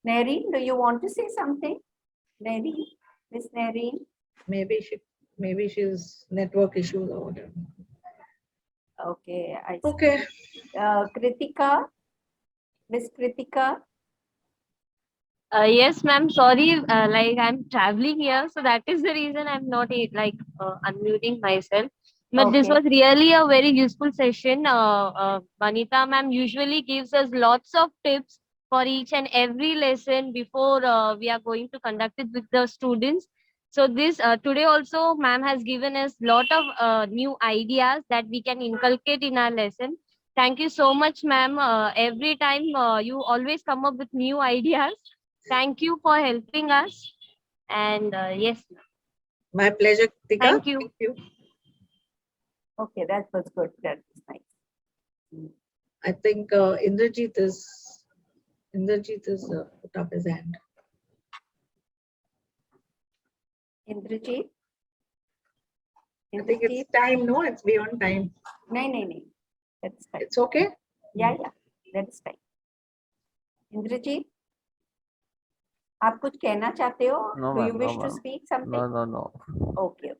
Nareen, do you want to say something? Nareen, Miss Nareen. Maybe she's network issues or whatever. Okay. Okay. Kritika, Miss Kritika. Yes, ma'am. Sorry, I'm traveling here, so that is the reason I'm not unmuting myself. But this was really a very useful session. Vanita ma'am usually gives us lots of tips for each and every lesson before we are going to conduct it with the students. So this today also ma'am has given us lot of new ideas that we can inculcate in our lesson. Thank you so much, ma'am. Every time you always come up with new ideas. Thank you for helping us. And yes, My pleasure, Kritika. thank you. Thank you. Okay, that was good. That was nice. I think Indrajit is put up his hand. Indrajit? I think it's time. No, it's beyond time. No. That's fine. It's okay. Yeah, that's fine. Indrajit, आप कुछ कहना चाहते हो? No, Do you ma'am, wish no, to ma'am. speak something? No. Okay.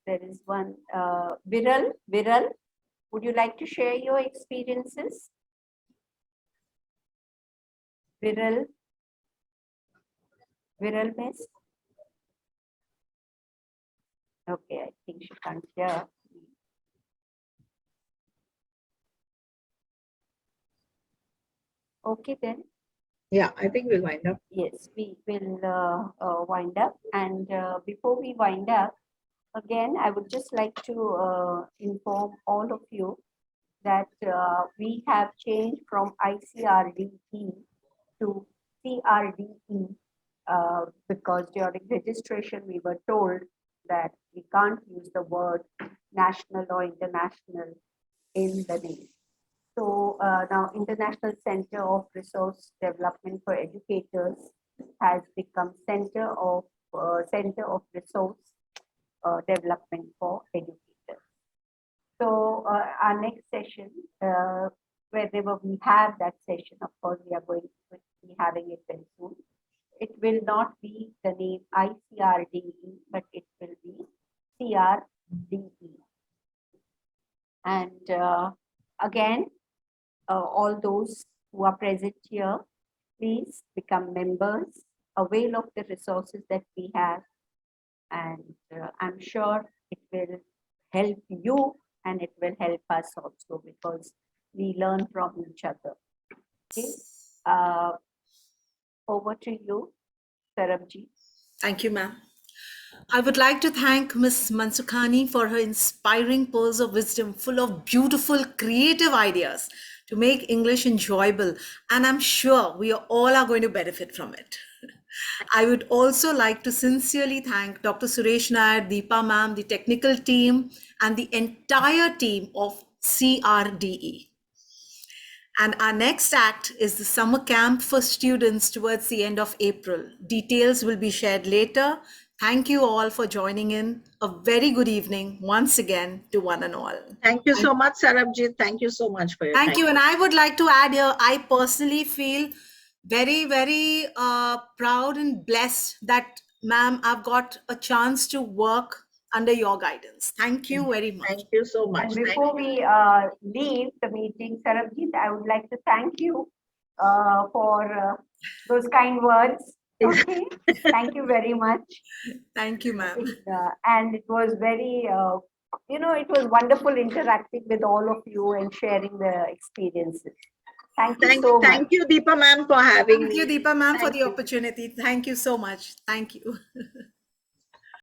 There is one, Viral, would you like to share your experiences? Viral miss? Okay, I think she can't hear. Okay then. Yeah, I think we'll wind up. Yes, we will wind up. And before we wind up, again, I would just like to inform all of you that we have changed from Icrde to CRDE because during registration we were told that we can't use the word national or international in the name. So now International Center of Resource Development for Educators has become Center of Resource Development for Educators. So our next session, wherever we have that session, of course, we are going to be having it very soon. It will not be the name Icrde, but it will be CRDE. And again, all those who are present here, please become members, avail of the resources that we have, and I'm sure it will help you and it will help us also because we learn from each other. Okay, over to you, Sarabji. Thank you, ma'am. I would like to thank Ms. Mansukhani for her inspiring pearls of wisdom full of beautiful, creative ideas to make English enjoyable. And I'm sure we all are going to benefit from it. I would also like to sincerely thank Dr. Suresh Nair, Deepa ma'am, the technical team, and the entire team of CRDE. And our next act is the summer camp for students towards the end of April. Details will be shared later. Thank you all for joining in. A very good evening once again to one and all. Thank you so much, Sarabjit. Thank you so much for your time. Thank you. And I would like to add here, I personally feel very, very proud and blessed that, ma'am, I've got a chance to work under your guidance. Thank you very much. Thank you so much. And before we leave the meeting, Sarabjit, I would like to thank you for those kind words. Okay, thank you very much. Thank you, ma'am. And it was very, it was wonderful interacting with all of you and sharing the experiences. Thank you so much. Thank you, Deepa ma'am, for having me. Thank you, Deepa ma'am, for the opportunity. Thank you so much. Thank you.